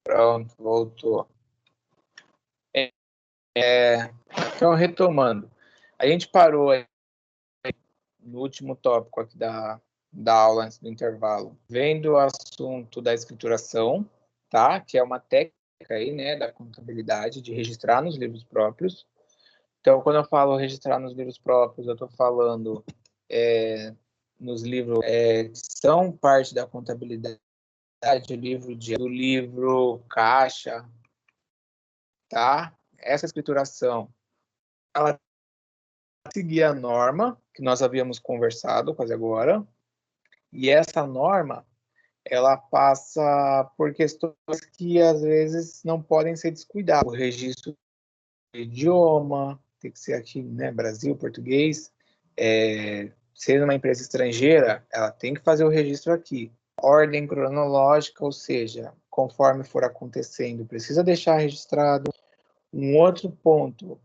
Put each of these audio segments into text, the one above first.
Pronto, voltou. Então, retomando, a gente parou aí no último tópico aqui da aula antes do intervalo, vendo o assunto da escrituração, tá? Que é uma técnica aí, né, da contabilidade, de registrar nos livros próprios. Então, quando eu falo registrar nos livros próprios, eu estou falando nos livros que são parte da contabilidade, do livro caixa, tá? Essa escrituração, ela seguia a norma que nós havíamos conversado quase agora, e essa norma, ela passa por questões que às vezes não podem ser descuidadas. O registro do idioma, tem que ser aqui, né, Brasil, português. Sendo uma empresa estrangeira, ela tem que fazer o registro aqui. Ordem cronológica, ou seja, conforme for acontecendo, precisa deixar registrado. Um outro ponto,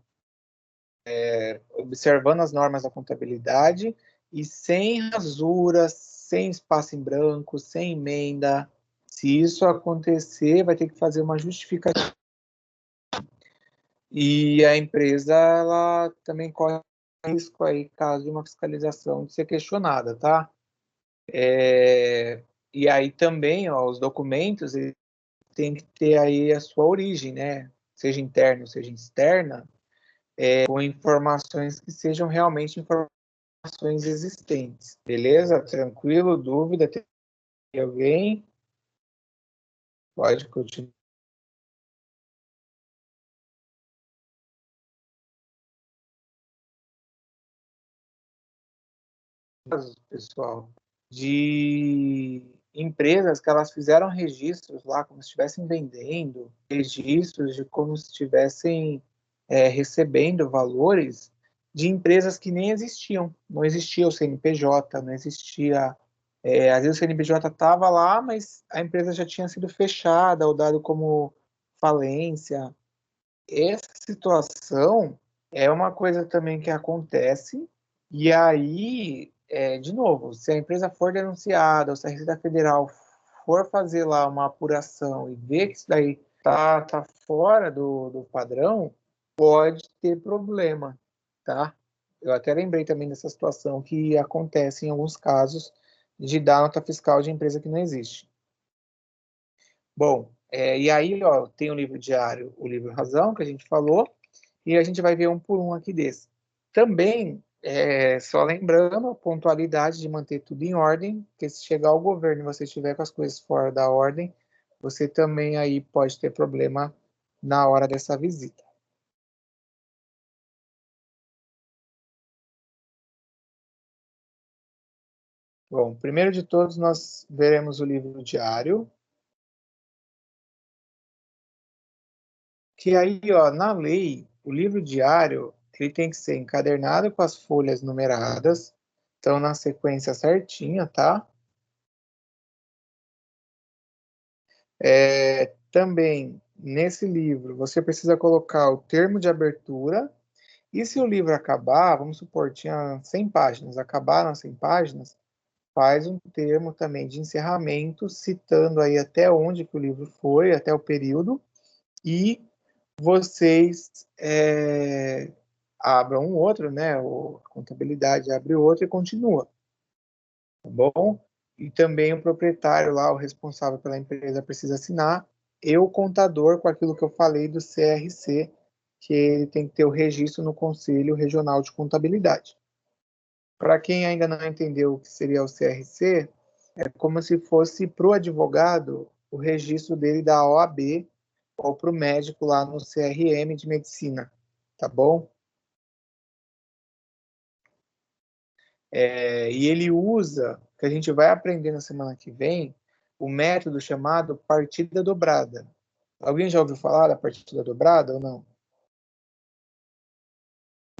observando as normas da contabilidade e sem rasuras, sem espaço em branco, sem emenda. Se isso acontecer, vai ter que fazer uma justificativa. E a empresa, ela também corre risco aí, caso de uma fiscalização de ser questionada, tá? E aí também, ó, os documentos, tem que ter aí a sua origem, né? Seja interna, seja externa, com informações que sejam realmente informações existentes. Beleza? Tranquilo? Dúvida? Tem alguém? Pode continuar, pessoal. De empresas que elas fizeram registros lá, como se estivessem vendendo, registros de como se estivessem recebendo valores de empresas que nem existiam. Não existia o CNPJ, não existia. Às vezes o CNPJ estava lá, mas a empresa já tinha sido fechada ou dado como falência. Essa situação é uma coisa também que acontece, e aí, de novo, se a empresa for denunciada, ou se a Receita Federal for fazer lá uma apuração e ver que isso daí tá fora do padrão, pode ter problema, tá? Eu até lembrei também dessa situação que acontece em alguns casos de dar nota fiscal de empresa que não existe. Bom, e aí, ó, tem o livro diário, o livro Razão, que a gente falou, e a gente vai ver um por um aqui desse. Também, só lembrando, a pontualidade de manter tudo em ordem, porque se chegar ao governo e você estiver com as coisas fora da ordem, você também aí pode ter problema na hora dessa visita. Bom, primeiro de todos, nós veremos o livro diário, que aí, ó, na lei, o livro diário, ele tem que ser encadernado com as folhas numeradas, então na sequência certinha, tá? Também, nesse livro, você precisa colocar o termo de abertura, e se o livro acabar, vamos supor, tinha 100 páginas, acabaram as 100 páginas, faz um termo também de encerramento, citando aí até onde que o livro foi, até o período, e vocês abram um outro, né? A contabilidade abre outro e continua, tá bom? E também o proprietário lá, o responsável pela empresa, precisa assinar, e o contador com aquilo que eu falei do CRC, que ele tem que ter o registro no Conselho Regional de Contabilidade. Para quem ainda não entendeu o que seria o CRC, é como se fosse para o advogado o registro dele da OAB ou para o médico lá no CRM de medicina, tá bom? E ele usa, que a gente vai aprender na semana que vem, o método chamado partida dobrada. Alguém já ouviu falar da partida dobrada ou não?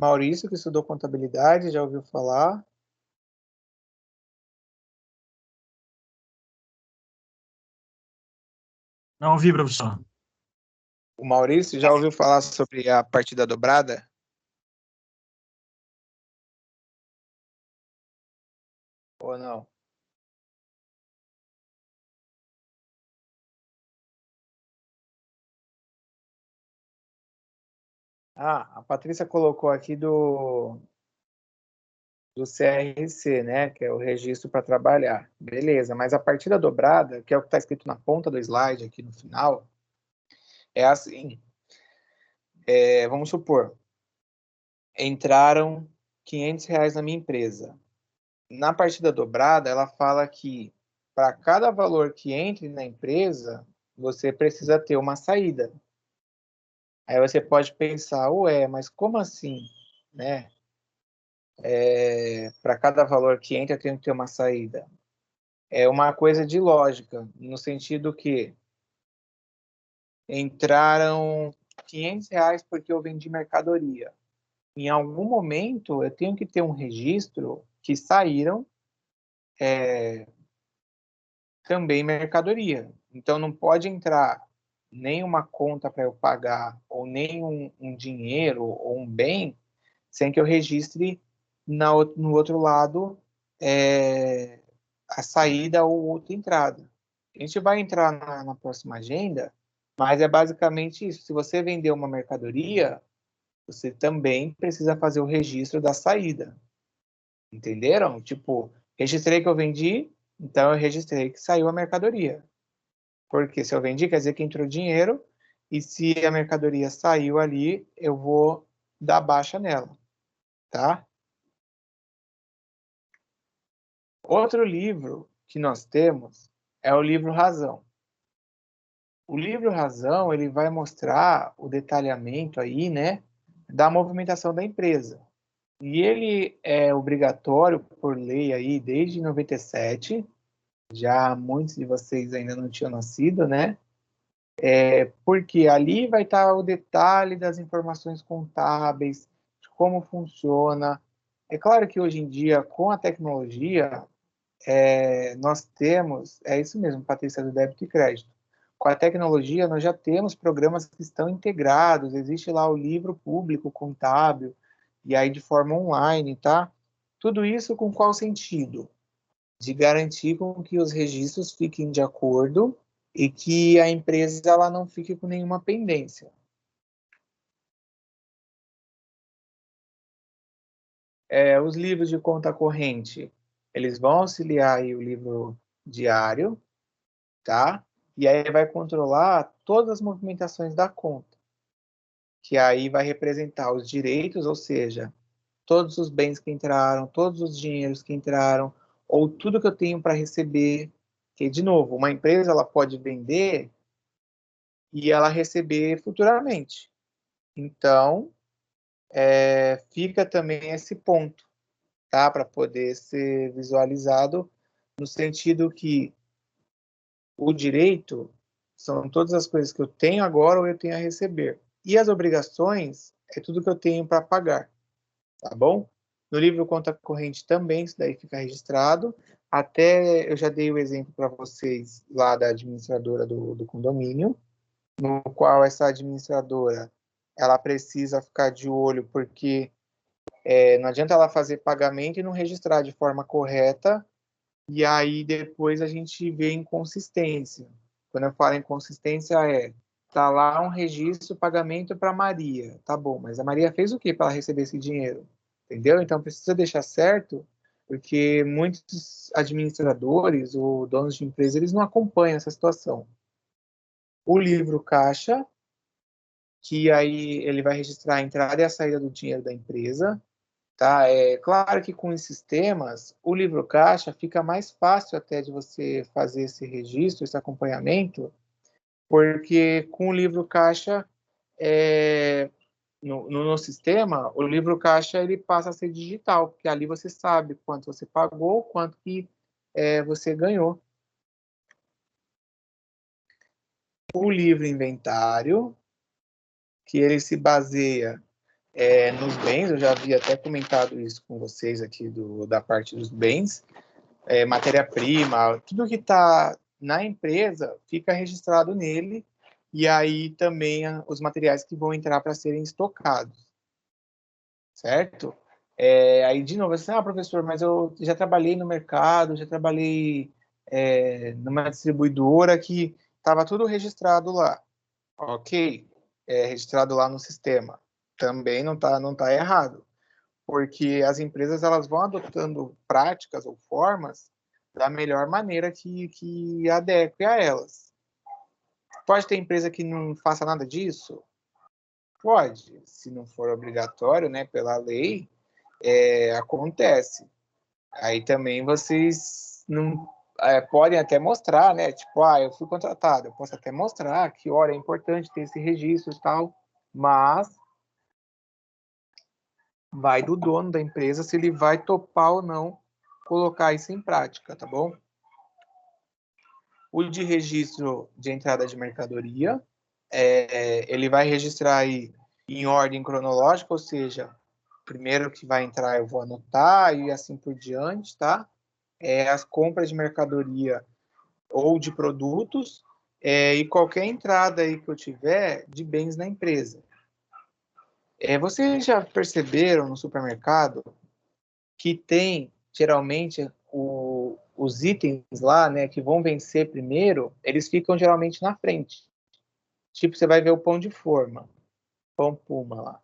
Maurício, que estudou contabilidade, já ouviu falar? Não ouvi, professor. O Maurício já ouviu falar sobre a partida dobrada? Ou não? Ah, a Patrícia colocou aqui do CRC, né? Que é o registro para trabalhar. Beleza, mas a partida dobrada, que é o que está escrito na ponta do slide aqui no final, é assim. Vamos supor, entraram R$ 500 na minha empresa. Na partida dobrada, ela fala que para cada valor que entre na empresa, você precisa ter uma saída. Aí você pode pensar, ué, mas como assim, né? Para cada valor que entra, tem que ter uma saída. É uma coisa de lógica, no sentido que entraram R$ 500 porque eu vendi mercadoria. Em algum momento, eu tenho que ter um registro que saíram também mercadoria. Então, não pode entrar nenhuma conta para eu pagar, ou nem um dinheiro, ou um bem, sem que eu registre no outro lado é, a saída ou outra entrada. A gente vai entrar na próxima agenda, mas é basicamente isso. Se você vender uma mercadoria, você também precisa fazer o registro da saída. Entenderam? Tipo, registrei que eu vendi, então eu registrei que saiu a mercadoria. Porque se eu vendi, quer dizer que entrou dinheiro, e se a mercadoria saiu ali, eu vou dar baixa nela, tá? Outro livro que nós temos é o livro Razão. O livro Razão, ele vai mostrar o detalhamento aí, né, da movimentação da empresa. E ele é obrigatório por lei aí desde 97, já muitos de vocês ainda não tinham nascido, né? Porque ali vai estar o detalhe das informações contábeis, de como funciona. É claro que hoje em dia, com a tecnologia, nós temos, é isso mesmo, Patrícia, do débito e crédito. Com a tecnologia, nós já temos programas que estão integrados, existe lá o livro público contábil, e aí de forma online, tá? Tudo isso com qual sentido? De garantir com que os registros fiquem de acordo e que a empresa ela não fique com nenhuma pendência. Os livros de conta corrente, eles vão auxiliar aí o livro diário, tá? E aí vai controlar todas as movimentações da conta, que aí vai representar os direitos, ou seja, todos os bens que entraram, todos os dinheiros que entraram, ou tudo que eu tenho para receber. Que, de novo, uma empresa ela pode vender e ela receber futuramente. Então, fica também esse ponto, tá? Para poder ser visualizado no sentido que o direito são todas as coisas que eu tenho agora ou eu tenho a receber. E as obrigações é tudo que eu tenho para pagar, tá bom? No livro Conta Corrente também, isso daí fica registrado. Até eu já dei o exemplo para vocês lá da administradora do condomínio, no qual essa administradora ela precisa ficar de olho, porque não adianta ela fazer pagamento e não registrar de forma correta, e aí depois a gente vê inconsistência. Quando eu falo inconsistência tá lá um registro pagamento para Maria, tá bom, mas a Maria fez o que para ela receber esse dinheiro? Entendeu? Então precisa deixar certo, porque muitos administradores ou donos de empresa eles não acompanham essa situação. O livro caixa, que aí ele vai registrar a entrada e a saída do dinheiro da empresa, tá? É claro que com os sistemas, o livro caixa fica mais fácil até de você fazer esse registro, esse acompanhamento, porque com o livro caixa, no sistema, o livro caixa ele passa a ser digital, porque ali você sabe quanto você pagou, quanto que você ganhou. O livro inventário, que ele se baseia nos bens, eu já havia até comentado isso com vocês aqui da parte dos bens, matéria-prima, tudo que está na empresa fica registrado nele, e aí também os materiais que vão entrar para serem estocados, certo? Aí, de novo, assim, professor, mas eu já trabalhei no mercado, já trabalhei numa distribuidora que estava tudo registrado lá. Ok, registrado lá no sistema. também não tá errado, porque as empresas elas vão adotando práticas ou formas da melhor maneira que adeque a elas. Pode ter empresa que não faça nada disso? Pode, se não for obrigatório, né, pela lei, acontece. Aí também vocês não podem até mostrar, né? Tipo, eu fui contratado, eu posso até mostrar que, olha, é importante ter esse registro e tal, mas vai do dono da empresa se ele vai topar ou não colocar isso em prática, tá bom? O de registro de entrada de mercadoria, ele vai registrar aí em ordem cronológica, ou seja, primeiro que vai entrar eu vou anotar e assim por diante, tá? As compras de mercadoria ou de produtos e qualquer entrada aí que eu tiver de bens na empresa. Vocês já perceberam no supermercado que tem, geralmente, os itens lá, né, que vão vencer primeiro, eles ficam geralmente na frente. Tipo, você vai ver o pão de forma, pão Puma lá.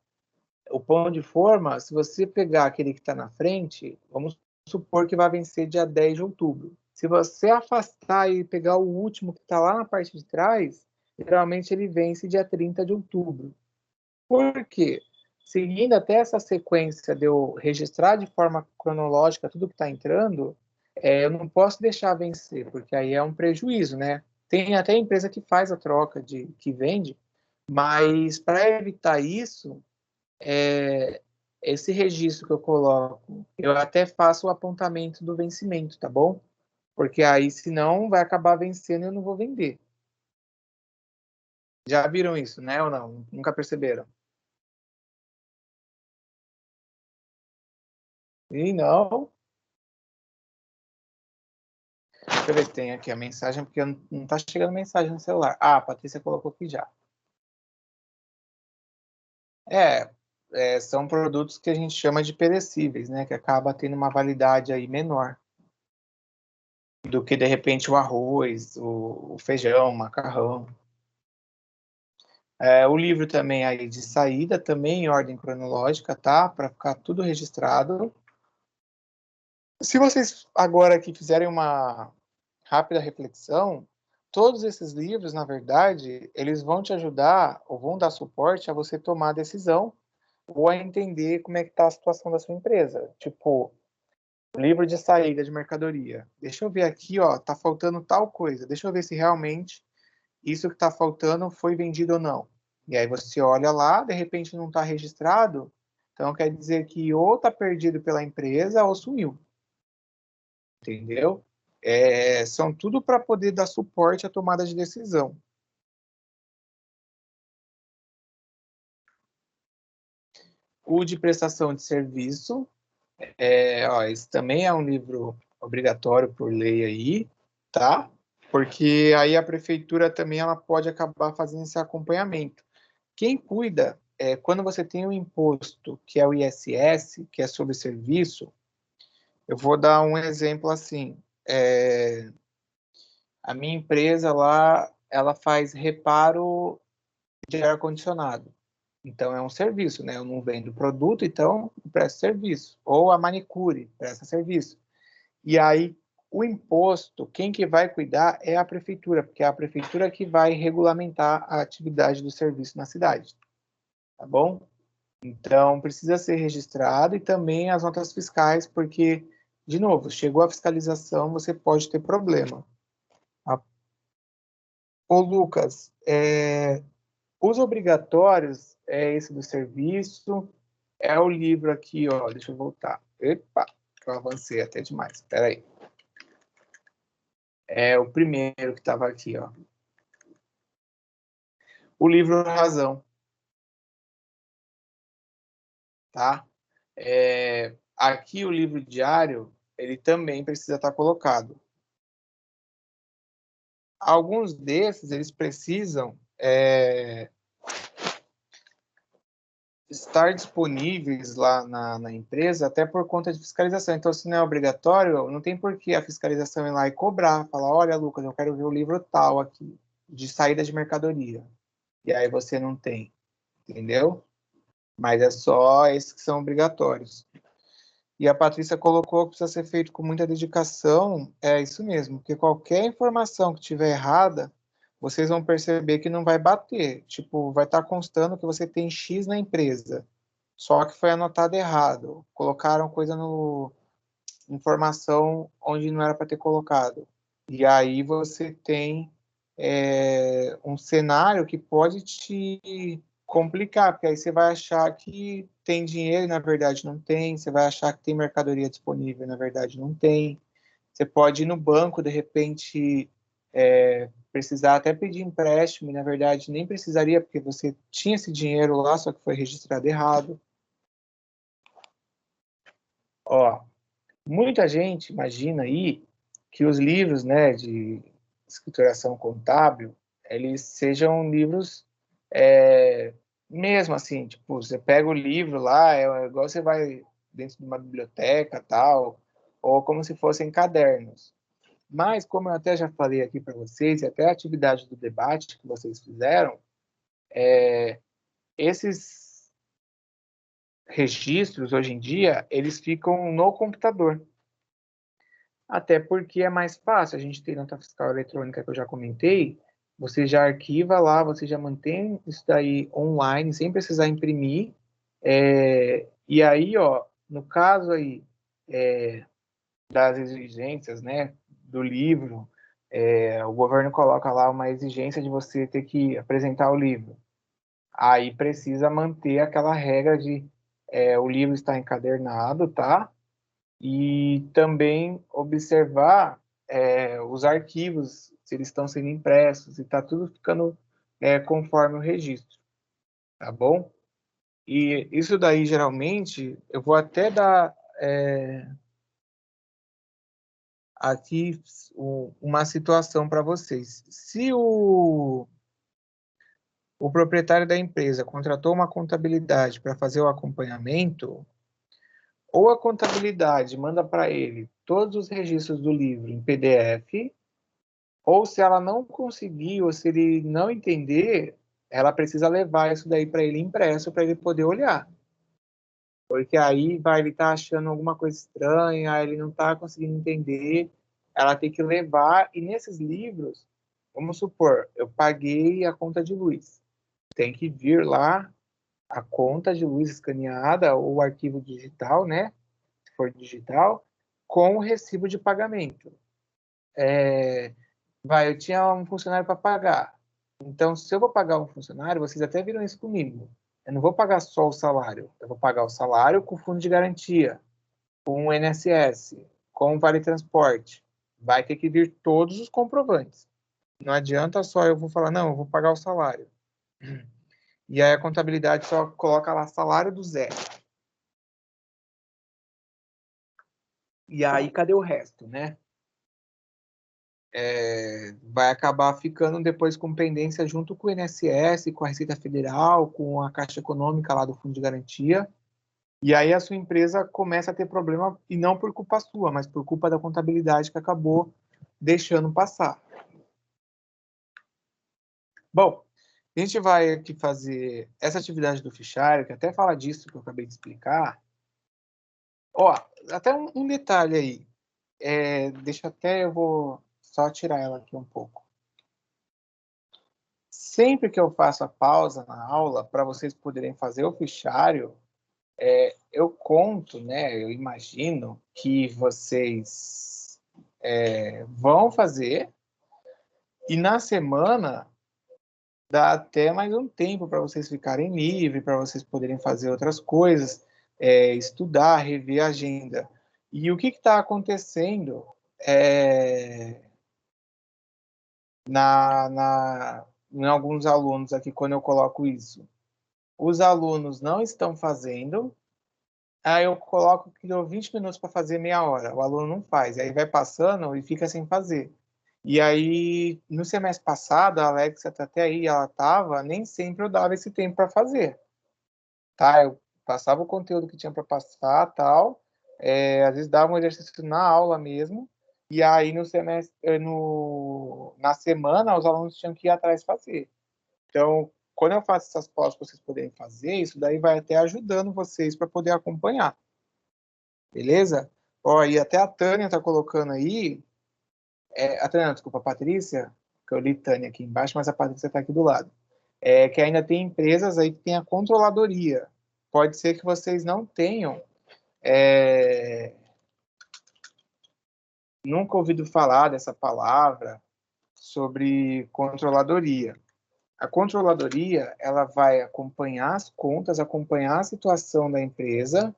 O pão de forma, se você pegar aquele que está na frente, vamos supor que vai vencer dia 10 de outubro. Se você afastar e pegar o último que está lá na parte de trás, geralmente ele vence dia 30 de outubro. Por quê? Seguindo até essa sequência de eu registrar de forma cronológica tudo que está entrando, eu não posso deixar vencer, porque aí é um prejuízo, né? Tem até empresa que faz a troca, que vende, mas para evitar isso, esse registro que eu coloco, eu até faço o apontamento do vencimento, tá bom? Porque aí, senão, vai acabar vencendo e eu não vou vender. Já viram isso, né? Ou não? Nunca perceberam? E não. Deixa eu ver se tem aqui a mensagem, porque não tá chegando mensagem no celular. Ah, a Patrícia colocou aqui já. São produtos que a gente chama de perecíveis, né? Que acaba tendo uma validade aí menor do que, de repente, o arroz, o feijão, o macarrão. O livro também aí de saída, também em ordem cronológica, tá? Para ficar tudo registrado. Se vocês agora aqui fizerem uma rápida reflexão, todos esses livros, na verdade, eles vão te ajudar ou vão dar suporte a você tomar a decisão ou a entender como é que está a situação da sua empresa. Tipo, livro de saída de mercadoria. Deixa eu ver aqui, ó, tá faltando tal coisa. Deixa eu ver se realmente isso que está faltando foi vendido ou não. E aí você olha lá, de repente não está registrado, então quer dizer que ou está perdido pela empresa ou sumiu, entendeu? São tudo para poder dar suporte à tomada de decisão. O de prestação de serviço, esse também é um livro obrigatório por lei aí, tá? Porque aí a prefeitura também ela pode acabar fazendo esse acompanhamento. Quem cuida, quando você tem um imposto, que é o ISS, que é sobre serviço, eu vou dar um exemplo assim. A minha empresa lá, ela faz reparo de ar-condicionado. Então, é um serviço, né? Eu não vendo produto, então eu presto serviço. Ou a manicure presta serviço. E aí, o imposto, quem que vai cuidar é a prefeitura, porque é a prefeitura que vai regulamentar a atividade do serviço na cidade. Tá bom? Então, precisa ser registrado e também as notas fiscais, porque, de novo, chegou a fiscalização, você pode ter problema. Tá? Ô, Lucas, os obrigatórios é esse do serviço, é o livro aqui, ó, deixa eu voltar. Epa, eu avancei até demais, espera aí. É o primeiro que estava aqui, ó. O livro Razão, tá? Aqui o livro diário, ele também precisa estar colocado. Alguns desses, eles precisam estar disponíveis lá na empresa, até por conta de fiscalização. Então, se não é obrigatório, não tem por que a fiscalização ir lá e cobrar, falar, olha, Lucas, eu quero ver o livro tal aqui, de saída de mercadoria. E aí você não tem, entendeu? mas é só esses que são obrigatórios. E a Patrícia colocou que precisa ser feito com muita dedicação, é isso mesmo, porque qualquer informação que tiver errada, vocês vão perceber que não vai bater. Tipo, vai estar constando que você tem X na empresa, só que foi anotado errado. Colocaram coisa no informação onde não era para ter colocado. E aí você tem um cenário que pode te complicar, porque aí você vai achar que tem dinheiro e na verdade não tem, você vai achar que tem mercadoria disponível e na verdade não tem. Você pode ir no banco, de repente, precisar até pedir empréstimo e na verdade nem precisaria, porque você tinha esse dinheiro lá, só que foi registrado errado. Ó, muita gente imagina aí que os livros, né, de escrituração contábil, eles sejam livros mesmo assim, tipo, você pega o livro lá, é igual você vai dentro de uma biblioteca, tal, ou como se fossem cadernos. Mas, como eu até já falei aqui para vocês, e até a atividade do debate que vocês fizeram, esses registros, hoje em dia, eles ficam no computador. Até porque é mais fácil, a gente tem nota fiscal eletrônica que eu já comentei, você já arquiva lá, você já mantém isso daí online, sem precisar imprimir. E aí, ó, no caso aí das exigências, né, do livro, o governo coloca lá uma exigência de você ter que apresentar o livro. Aí precisa manter aquela regra de o livro está encadernado, tá? E também observar os arquivos, se eles estão sendo impressos, e está tudo ficando conforme o registro, tá bom? E isso daí, geralmente, eu vou até dar aqui uma situação para vocês. Se o proprietário da empresa contratou uma contabilidade para fazer o acompanhamento, ou a contabilidade manda para ele todos os registros do livro em PDF, ou se ela não conseguir, ou se ele não entender, ela precisa levar isso daí para ele impresso, para ele poder olhar. Porque aí vai ele estar achando alguma coisa estranha, ele não está conseguindo entender, ela tem que levar, e nesses livros, vamos supor, eu paguei a conta de luz. Tem que vir lá a conta de luz escaneada, ou o arquivo digital, né? Se for digital, com o recibo de pagamento. Eu tinha um funcionário para pagar. Então, se eu vou pagar um funcionário, vocês até viram isso comigo. Eu não vou pagar só o salário. Eu vou pagar o salário com fundo de garantia, com o INSS, com o Vale Transporte. Vai ter que vir todos os comprovantes. Não adianta só eu vou falar, não, eu vou pagar o salário. E aí a contabilidade só coloca lá salário do Zé. E aí, cadê o resto, né? Vai acabar ficando depois com pendência junto com o INSS, com a Receita Federal, com a Caixa Econômica lá do Fundo de Garantia. E aí a sua empresa começa a ter problema, e não por culpa sua, mas por culpa da contabilidade que acabou deixando passar. Bom, a gente vai aqui fazer essa atividade do fichário, que até fala disso que eu acabei de explicar. Ó, até um detalhe aí. Deixa até, eu vou só tirar ela aqui um pouco. Sempre que eu faço a pausa na aula, para vocês poderem fazer o fichário, eu conto, né? Eu imagino que vocês vão fazer, e na semana dá até mais um tempo para vocês ficarem livres, para vocês poderem fazer outras coisas, estudar, rever a agenda. E o que está acontecendo em alguns alunos aqui quando eu coloco isso? Os alunos não estão fazendo, aí eu coloco que deu 20 minutos para fazer meia hora, o aluno não faz, aí vai passando e fica sem fazer. E aí, no semestre passado, a Alexia tá até aí, ela estava, nem sempre eu dava esse tempo para fazer, tá? Eu passava o conteúdo que tinha para passar, tal, às vezes dava um exercício na aula mesmo, e aí no semestre, na semana, os alunos tinham que ir atrás fazer. Então, quando eu faço essas fotos para vocês poderem fazer, isso daí vai até ajudando vocês para poder acompanhar. Beleza? Ó, e até a Tânia tá colocando aí, a Tânia, desculpa, a Patrícia, que eu li Tânia aqui embaixo, mas a Patrícia está aqui do lado. Que ainda tem empresas aí que tem a controladoria. Pode ser que vocês não tenham nunca ouvido falar dessa palavra sobre controladoria. A controladoria, ela vai acompanhar as contas, acompanhar a situação da empresa,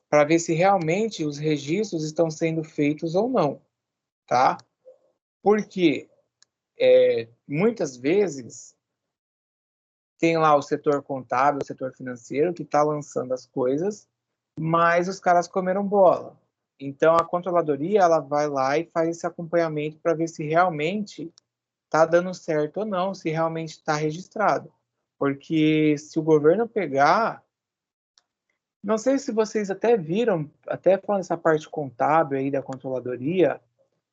para ver se realmente os registros estão sendo feitos ou não, tá? Porque muitas vezes tem lá o setor contábil, o setor financeiro que está lançando as coisas, mas os caras comeram bola. Então a controladoria ela vai lá e faz esse acompanhamento para ver se realmente está dando certo ou não, se realmente está registrado. Porque se o governo pegar, não sei se vocês até viram, até falando essa parte contábil aí da controladoria,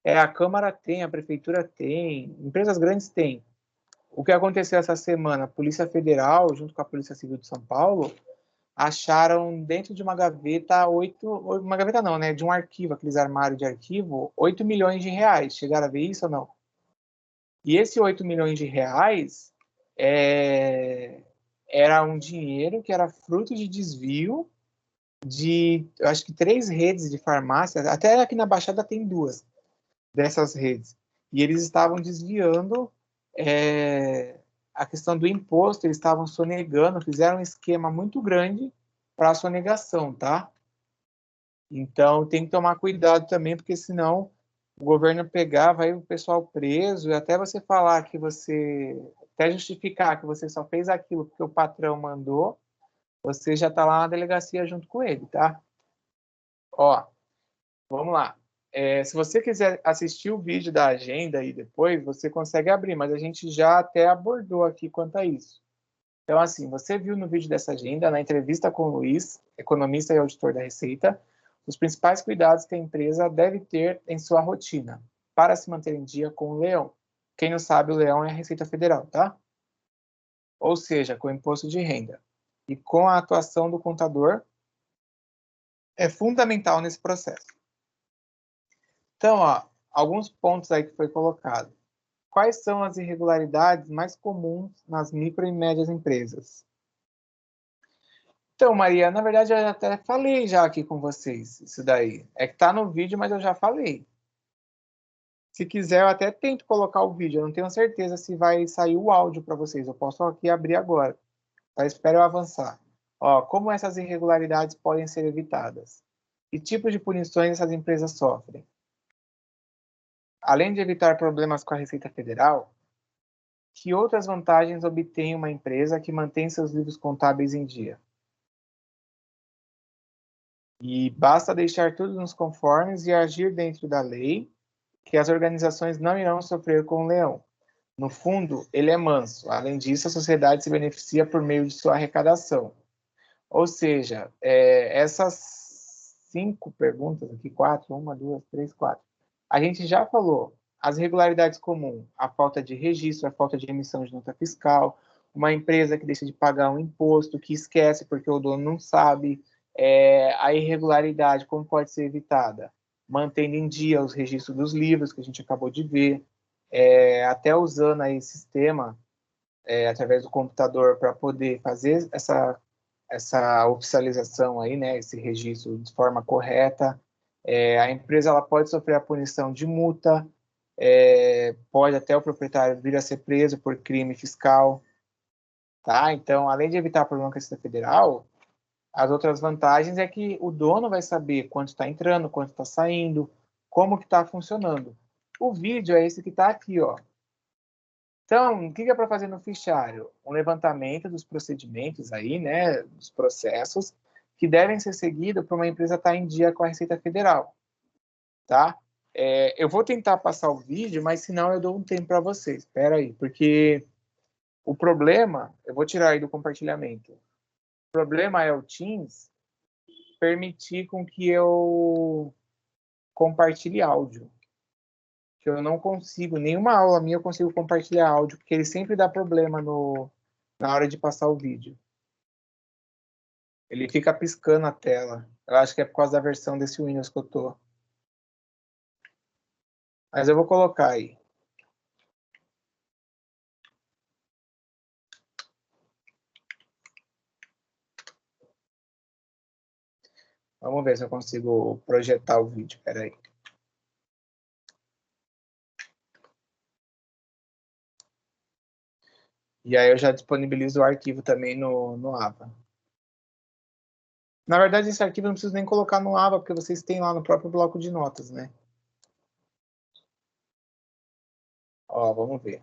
a Câmara tem, a Prefeitura tem, empresas grandes têm. O que aconteceu essa semana? A Polícia Federal, junto com a Polícia Civil de São Paulo, acharam dentro de uma gaveta uma gaveta não, né? De um arquivo, aqueles armários de arquivo, 8 milhões de reais. Chegaram a ver isso ou não? E esse 8 milhões de reais era um dinheiro que era fruto de desvio de, eu acho que 3 redes de farmácia, até aqui na Baixada tem 2 dessas redes. E eles estavam desviando a questão do imposto, eles estavam sonegando, fizeram um esquema muito grande para a sonegação, tá? Então tem que tomar cuidado também, porque senão o governo pegar, vai o pessoal preso, e até você falar que você, até justificar que você só fez aquilo porque o patrão mandou, você já está lá na delegacia junto com ele, tá? Ó, vamos lá. Se você quiser assistir o vídeo da agenda aí depois, você consegue abrir, mas a gente já até abordou aqui quanto a isso. Então, assim, você viu no vídeo dessa agenda, na entrevista com o Luiz, economista e auditor da Receita, os principais cuidados que a empresa deve ter em sua rotina para se manter em dia com o leão. Quem não sabe, o leão é a Receita Federal, tá? Ou seja, com o imposto de renda. E com a atuação do contador, é fundamental nesse processo. Então, ó, alguns pontos aí que foi colocado. Quais são as irregularidades mais comuns nas micro e médias empresas? Então, Maria, na verdade eu até falei já aqui com vocês isso daí. É que tá no vídeo, mas eu já falei. Se quiser, eu até tento colocar o vídeo. Eu não tenho certeza se vai sair o áudio para vocês. Eu posso aqui abrir agora. Mas espero eu avançar. Ó, como essas irregularidades podem ser evitadas? Que tipos de punições essas empresas sofrem? Além de evitar problemas com a Receita Federal, que outras vantagens obtém uma empresa que mantém seus livros contábeis em dia? E basta deixar tudo nos conformes e agir dentro da lei, que as organizações não irão sofrer com o leão. No fundo, ele é manso. Além disso, a sociedade se beneficia por meio de sua arrecadação. Ou seja, essas 5 perguntas aqui, 4, 1, 2, 3, 4, a gente já falou. As irregularidades comuns, a falta de registro, a falta de emissão de nota fiscal, uma empresa que deixa de pagar um imposto, que esquece porque o dono não sabe, a irregularidade, como pode ser evitada? Mantendo em dia os registros dos livros, que a gente acabou de ver, até usando aí sistema, através do computador, para poder fazer essa oficialização aí, né, esse registro de forma correta. A empresa ela pode sofrer a punição de multa, pode até o proprietário vir a ser preso por crime fiscal, tá? Então, além de evitar problema com a Receita Federal, as outras vantagens é que o dono vai saber quanto está entrando, quanto está saindo, como que está funcionando. O vídeo é esse que está aqui, ó. Então, o que é para fazer no fichário? Um levantamento dos procedimentos aí, né, dos processos que devem ser seguidos para uma empresa estar em dia com a Receita Federal, tá? Eu vou tentar passar o vídeo, mas senão eu dou um tempo para vocês. Espera aí, porque o problema, eu vou tirar aí do compartilhamento. O problema é o Teams permitir com que eu compartilhe áudio. que eu não consigo, nenhuma aula minha eu consigo compartilhar áudio, porque ele sempre dá problema na hora de passar o vídeo. Ele fica piscando a tela. Eu acho que é por causa da versão desse Windows que eu tô. Mas eu vou colocar aí. Vamos ver se eu consigo projetar o vídeo. Espera aí. E aí eu já disponibilizo o arquivo também no Ava. Na verdade, esse arquivo eu não preciso nem colocar no Ava, porque vocês têm lá no próprio bloco de notas, né? Ó, vamos ver.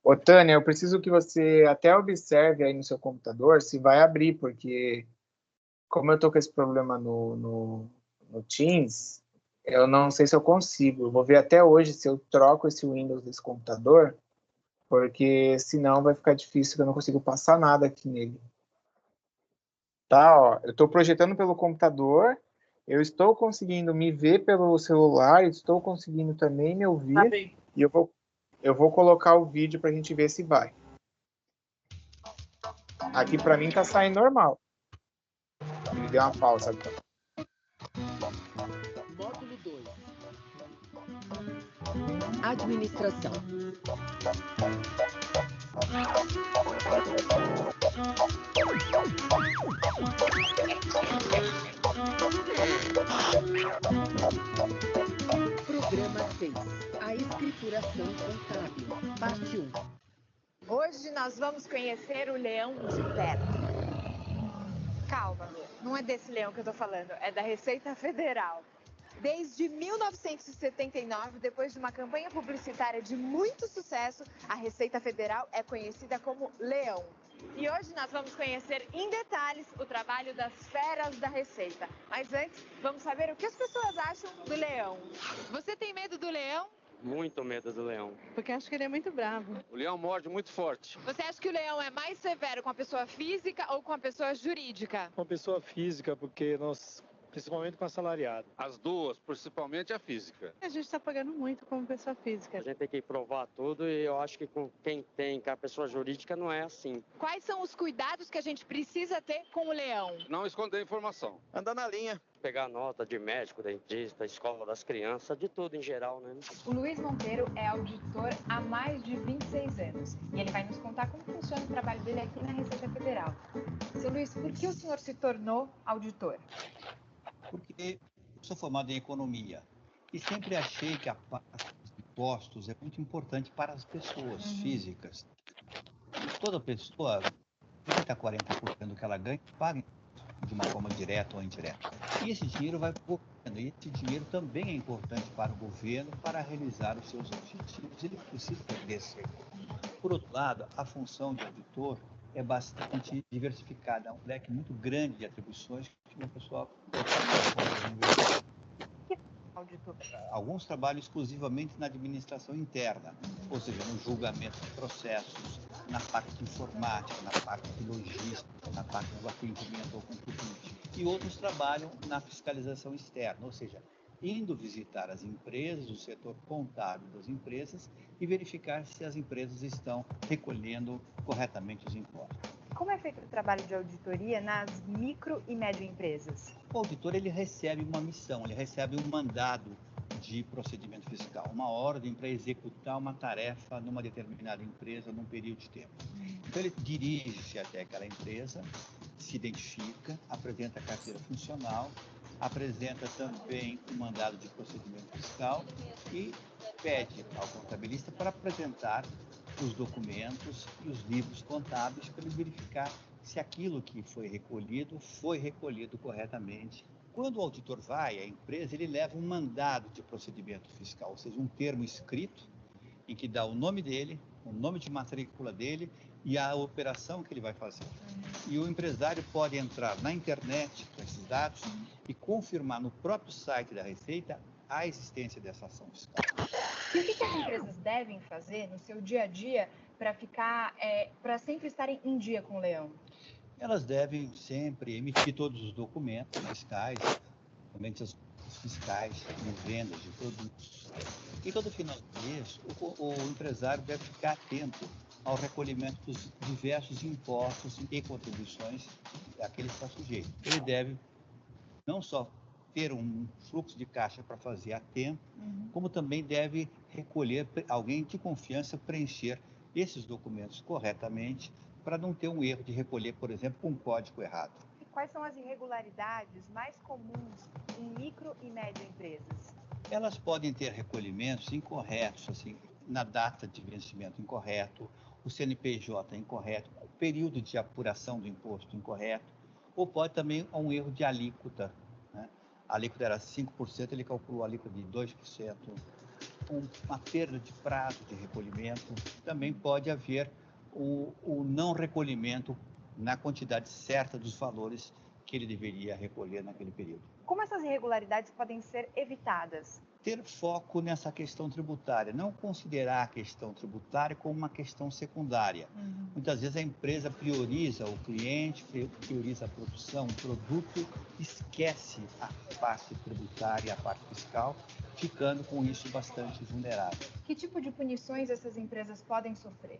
Ô, Tânia, eu preciso que você até observe aí no seu computador se vai abrir, porque como eu tô com esse problema no Teams, eu não sei se eu consigo. Eu vou ver até hoje se eu troco esse Windows desse computador, porque senão vai ficar difícil, que eu não consigo passar nada aqui nele. Tá, ó, eu estou projetando pelo computador, eu estou conseguindo me ver pelo celular, estou conseguindo também me ouvir, e eu vou colocar o vídeo para a gente ver se vai. Aqui para mim tá saindo normal. Ele deu uma pausa. Módulo 2. Administração. Programa 6. A escrituração contábil. Parte 1. Hoje nós vamos conhecer o leão de perto. Calma, não é desse leão que eu tô falando, é da Receita Federal. Desde 1979, depois de uma campanha publicitária de muito sucesso, a Receita Federal é conhecida como Leão. E hoje nós vamos conhecer em detalhes o trabalho das feras da Receita. Mas antes, vamos saber o que as pessoas acham do leão. Você tem medo do leão? Muito medo do leão. Porque acho que ele é muito bravo. O leão morde muito forte. Você acha que o leão é mais severo com a pessoa física ou com a pessoa jurídica? Com a pessoa física, porque nós, principalmente com assalariado. As duas, principalmente a física. A gente está pagando muito como pessoa física. A gente tem que provar tudo e eu acho que com quem tem, com a pessoa jurídica, não é assim. Quais são os cuidados que a gente precisa ter com o leão? Não esconder informação. Andar na linha. Pegar nota de médico, dentista, escola das crianças, de tudo em geral, né? O Luiz Monteiro é auditor há mais de 26 anos e ele vai nos contar como funciona o trabalho dele aqui na Receita Federal. Seu Luiz, por que o senhor se tornou auditor? Porque sou formado em economia e sempre achei que a parte dos impostos é muito importante para as pessoas físicas. Toda pessoa, 30% a 40% do que ela ganha, paga de uma forma direta ou indireta. E esse dinheiro vai para o governo, e esse dinheiro também é importante para o governo para realizar os seus objetivos. Ele precisa desse. Por outro lado, a função de auditor é bastante diversificada, é um leque muito grande de atribuições que uma pessoa pode Auditor. Alguns trabalham exclusivamente na administração interna, ou seja, no julgamento de processos, na parte de informática, na parte de logística, na parte do atendimento ao contribuinte. E outros trabalham na fiscalização externa, ou seja, indo visitar as empresas, o setor contábil das empresas e verificar se as empresas estão recolhendo corretamente os impostos. Como é feito o trabalho de auditoria nas micro e médio empresas? O auditor ele recebe uma missão, ele recebe um mandado de procedimento fiscal, uma ordem para executar uma tarefa numa determinada empresa num período de tempo. Então ele dirige-se até aquela empresa, se identifica, apresenta a carteira funcional, apresenta também o mandado de procedimento fiscal e pede ao contabilista para apresentar os documentos e os livros contábeis para ele verificar se aquilo que foi recolhido corretamente. Quando o auditor vai à empresa, ele leva um mandado de procedimento fiscal, ou seja, um termo escrito em que dá o nome dele, o nome de matrícula dele e a operação que ele vai fazer. E o empresário pode entrar na internet com esses dados e confirmar no próprio site da Receita a existência dessa ação fiscal. E o que as empresas devem fazer no seu dia a dia para sempre estarem em dia com o leão? Elas devem sempre emitir todos os documentos fiscais, somente as notas fiscais de vendas de produtos. E todo final do mês, o empresário deve ficar atento ao recolhimento dos diversos impostos e contribuições a que ele está sujeito. Ele deve não só ter um fluxo de caixa para fazer a tempo, como também deve recolher alguém de confiança preencher esses documentos corretamente para não ter um erro de recolher, por exemplo, com um código errado. E quais são as irregularidades mais comuns em micro e médio empresas? Elas podem ter recolhimentos incorretos, assim, na data de vencimento incorreto, o CNPJ incorreto, o período de apuração do imposto incorreto, ou pode também um erro de alíquota, né? A alíquota era 5%, ele calculou a alíquota de 2%, uma perda de prazo de recolhimento, também pode haver o não recolhimento na quantidade certa dos valores que ele deveria recolher naquele período. Como essas irregularidades podem ser evitadas? Ter foco nessa questão tributária, não considerar a questão tributária como uma questão secundária. Muitas vezes a empresa prioriza o cliente, prioriza a produção, o produto, esquece a parte tributária, a parte fiscal, ficando com isso bastante vulnerável. Que tipo de punições essas empresas podem sofrer?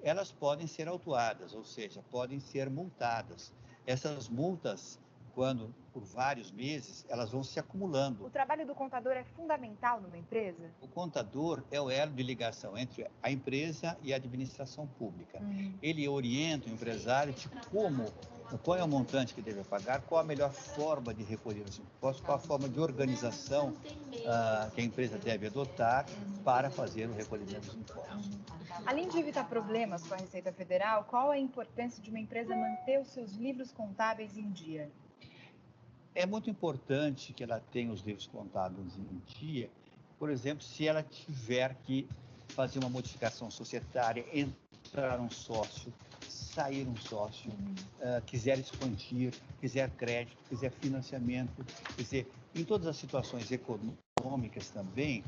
Elas podem ser autuadas, ou seja, podem ser multadas. Essas multas, quando por vários meses, elas vão se acumulando. O trabalho do contador é fundamental numa empresa? O contador é o elo de ligação entre a empresa e a administração pública. Ele orienta o empresário de qual é o montante que deve pagar, qual a melhor forma de recolher os impostos, qual a forma de organização que a empresa deve adotar para fazer o recolhimento dos impostos. Além de evitar problemas com a Receita Federal, qual a importância de uma empresa manter os seus livros contábeis em dia? É muito importante que ela tenha os livros contábeis em dia, por exemplo, se ela tiver que fazer uma modificação societária, entrar um sócio, sair um sócio, quiser expandir, quiser crédito, quiser financiamento, quer dizer, em todas as situações econômicas também,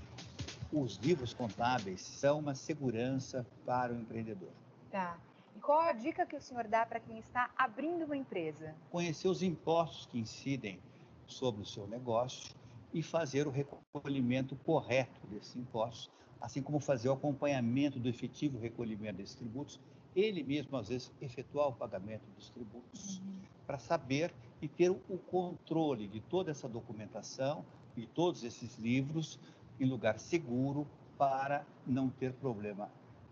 os livros contábeis são uma segurança para o empreendedor. Tá. E qual a dica que o senhor dá para quem está abrindo uma empresa? Conhecer os impostos que incidem sobre o seu negócio e fazer o recolhimento correto desses impostos, assim como fazer o acompanhamento do efetivo recolhimento desses tributos, ele mesmo, às vezes, efetuar o pagamento dos tributos, para saber e ter o controle de toda essa documentação e todos esses livros em lugar seguro para não ter problema,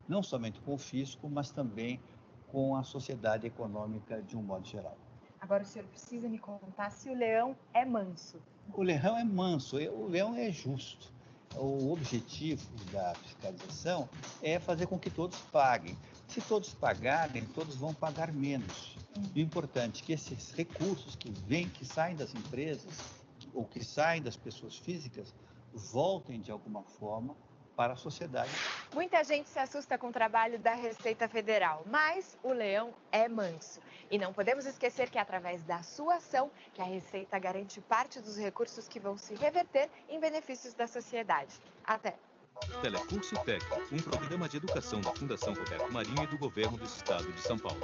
não somente com o fisco, mas também com a sociedade econômica de um modo geral. Agora o senhor precisa me contar se o leão é manso. O leão é manso, o leão é justo. O objetivo da fiscalização é fazer com que todos paguem. Se todos pagarem, todos vão pagar menos. O importante é que esses recursos que saem das empresas ou que saem das pessoas físicas voltem de alguma forma para a sociedade. Muita gente se assusta com o trabalho da Receita Federal, mas o leão é manso. E não podemos esquecer que é através da sua ação que a Receita garante parte dos recursos que vão se reverter em benefícios da sociedade. Até! Telecurso TEC, um programa de educação da Fundação Roberto Marinho e do Governo do Estado de São Paulo.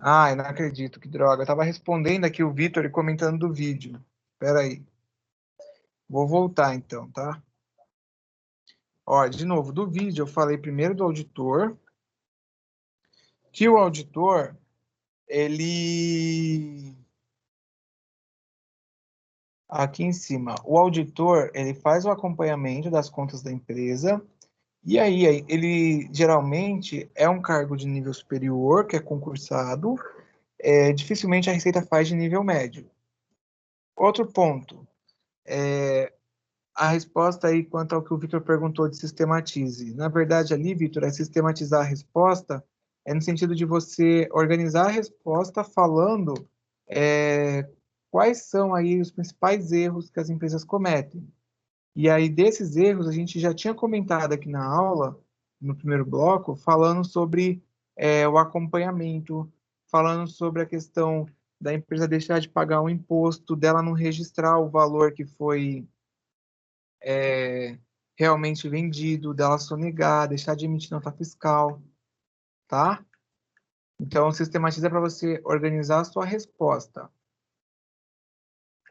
Ai, não acredito, que droga. Eu tava respondendo aqui o Vitor e comentando do vídeo. Espera aí. Vou voltar então, tá? Ó, de novo, do vídeo eu falei primeiro do auditor, que o auditor, ele... Aqui em cima, o auditor, ele faz o acompanhamento das contas da empresa, e aí ele geralmente é um cargo de nível superior, que é concursado, dificilmente a Receita faz de nível médio. Outro ponto, a resposta aí quanto ao que o Vitor perguntou de sistematize. Na verdade, ali, Vitor, é sistematizar a resposta, é no sentido de você organizar a resposta falando é, quais são aí os principais erros que as empresas cometem. E aí, desses erros, a gente já tinha comentado aqui na aula, no primeiro bloco, falando sobre o acompanhamento, falando sobre a questão da empresa deixar de pagar o imposto, dela não registrar o valor que foi realmente vendido, dela sonegar, deixar de emitir nota fiscal, tá? Então, sistematiza para você organizar a sua resposta.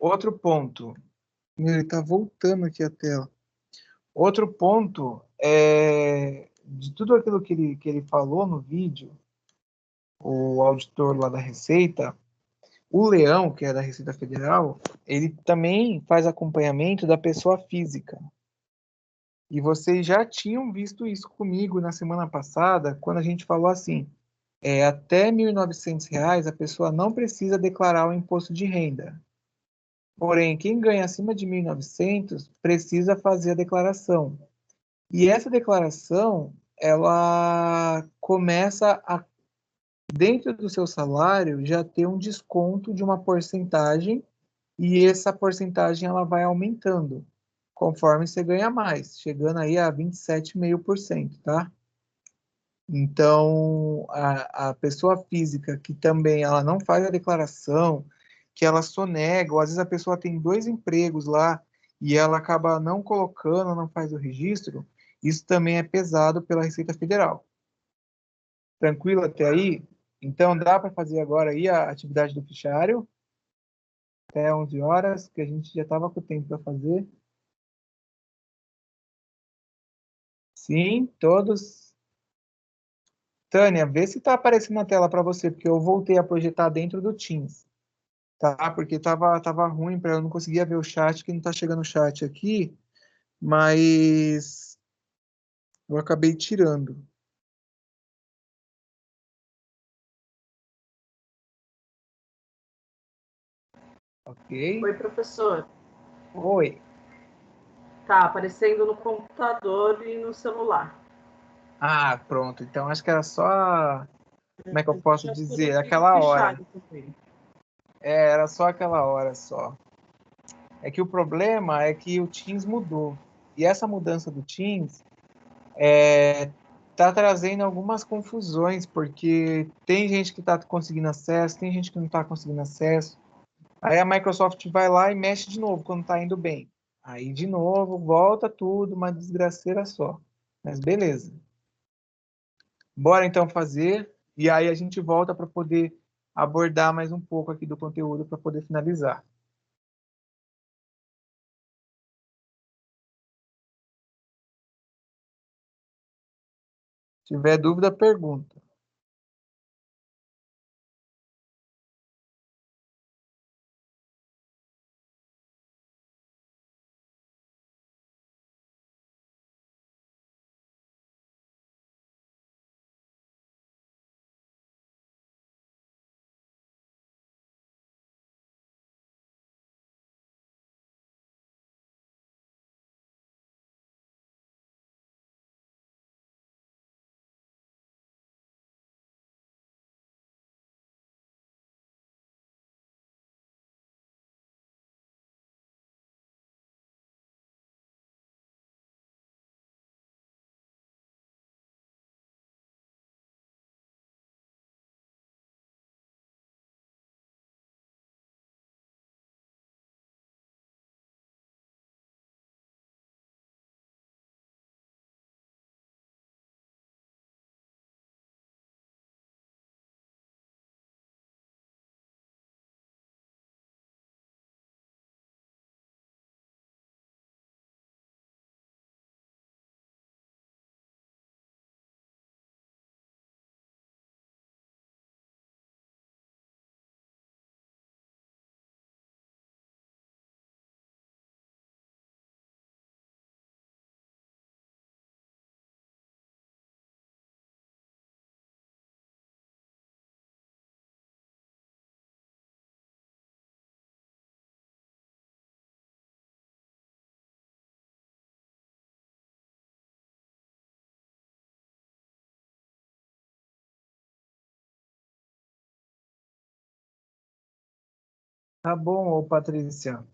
Outro ponto. Ele está voltando aqui a tela. Outro ponto é de tudo aquilo que ele falou no vídeo, o auditor lá da Receita, o Leão, que é da Receita Federal, ele também faz acompanhamento da pessoa física. E vocês já tinham visto isso comigo na semana passada, quando a gente falou assim, até R$ 1.900 a pessoa não precisa declarar o imposto de renda. Porém, quem ganha acima de 1.900 precisa fazer a declaração. E essa declaração, ela começa a, dentro do seu salário, já ter um desconto de uma porcentagem, e essa porcentagem ela vai aumentando conforme você ganha mais, chegando aí a 27,5%, tá? Então, a pessoa física que também ela não faz a declaração, que ela sonega, ou às vezes a pessoa tem dois empregos lá e ela acaba não colocando, não faz o registro, isso também é pesado pela Receita Federal. Tranquilo até aí? Então, dá para fazer agora aí a atividade do fichário, até 11 horas, que a gente já estava com o tempo para fazer. Sim, todos. Tânia, vê se está aparecendo na tela para você, porque eu voltei a projetar dentro do Teams, tá? Porque tava ruim para eu não conseguia ver o chat, que não está chegando o chat aqui, mas eu acabei tirando. Ok? Oi, professor. Oi. Tá aparecendo no computador e no celular. Ah, pronto. Então acho que era só, como é que eu posso Já dizer? apareceu no Aquela hora. fichário também. Era só aquela hora só. É que o problema é que o Teams mudou. E essa mudança do Teams está trazendo algumas confusões, porque tem gente que está conseguindo acesso, tem gente que não está conseguindo acesso. Aí a Microsoft vai lá e mexe de novo quando está indo bem. Aí de novo, volta tudo, uma desgraceira só. Mas beleza. Bora então fazer, e aí a gente volta para poder abordar mais um pouco aqui do conteúdo para poder finalizar. Se tiver dúvida, pergunta. Tá bom, ô Patrícia.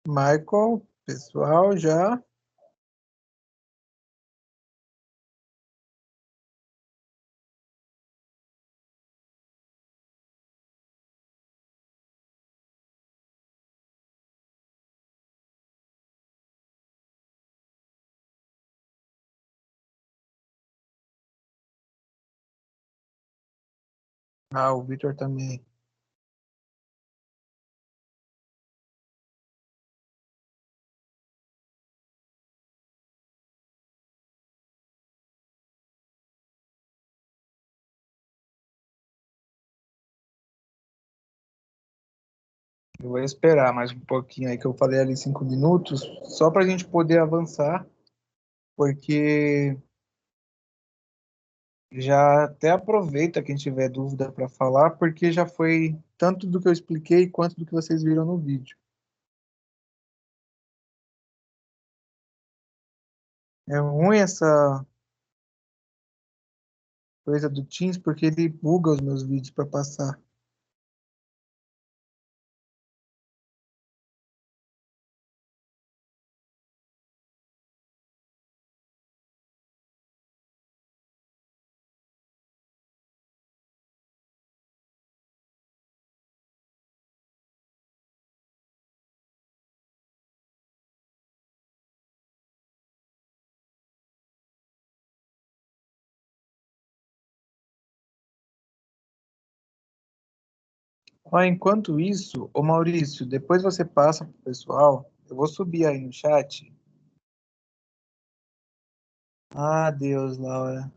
Michael, pessoal, já. Ah, o Victor também. Eu vou esperar mais um pouquinho aí, que eu falei ali 5 minutos, só para a gente poder avançar, porque já até aproveita quem tiver dúvida para falar, porque já foi tanto do que eu expliquei quanto do que vocês viram no vídeo. É ruim essa coisa do Teams, porque ele buga os meus vídeos para passar. Ó, enquanto isso, ô Maurício, depois você passa pro pessoal, eu vou subir aí no chat. Ah, Deus, Laura.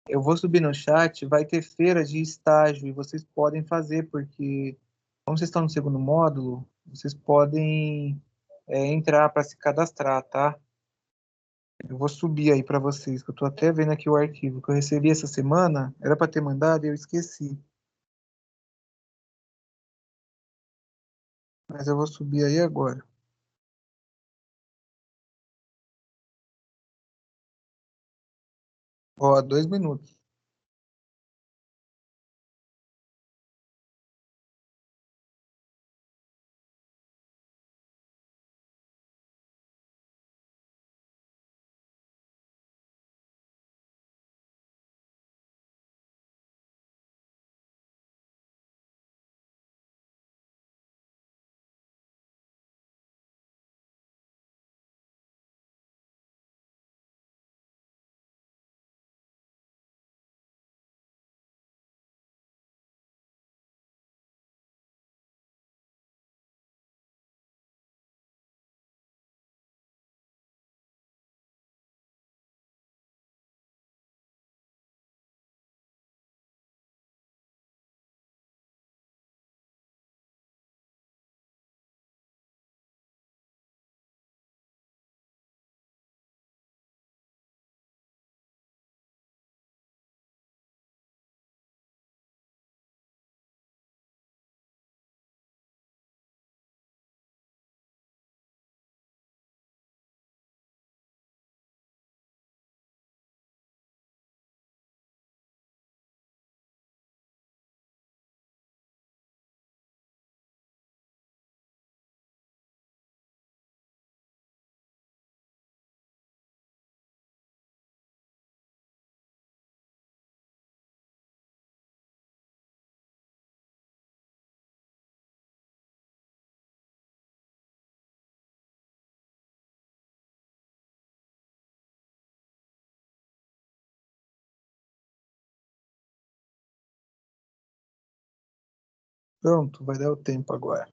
Eu vou subir no chat, vai ter feira de estágio e vocês podem fazer, porque como vocês estão no segundo módulo, vocês podem entrar para se cadastrar, tá? Eu vou subir aí para vocês, que eu tô até vendo aqui o arquivo que eu recebi essa semana, era para ter mandado e eu esqueci. Mas eu vou subir aí agora. Ó, 2 minutos. Pronto, vai dar o tempo agora.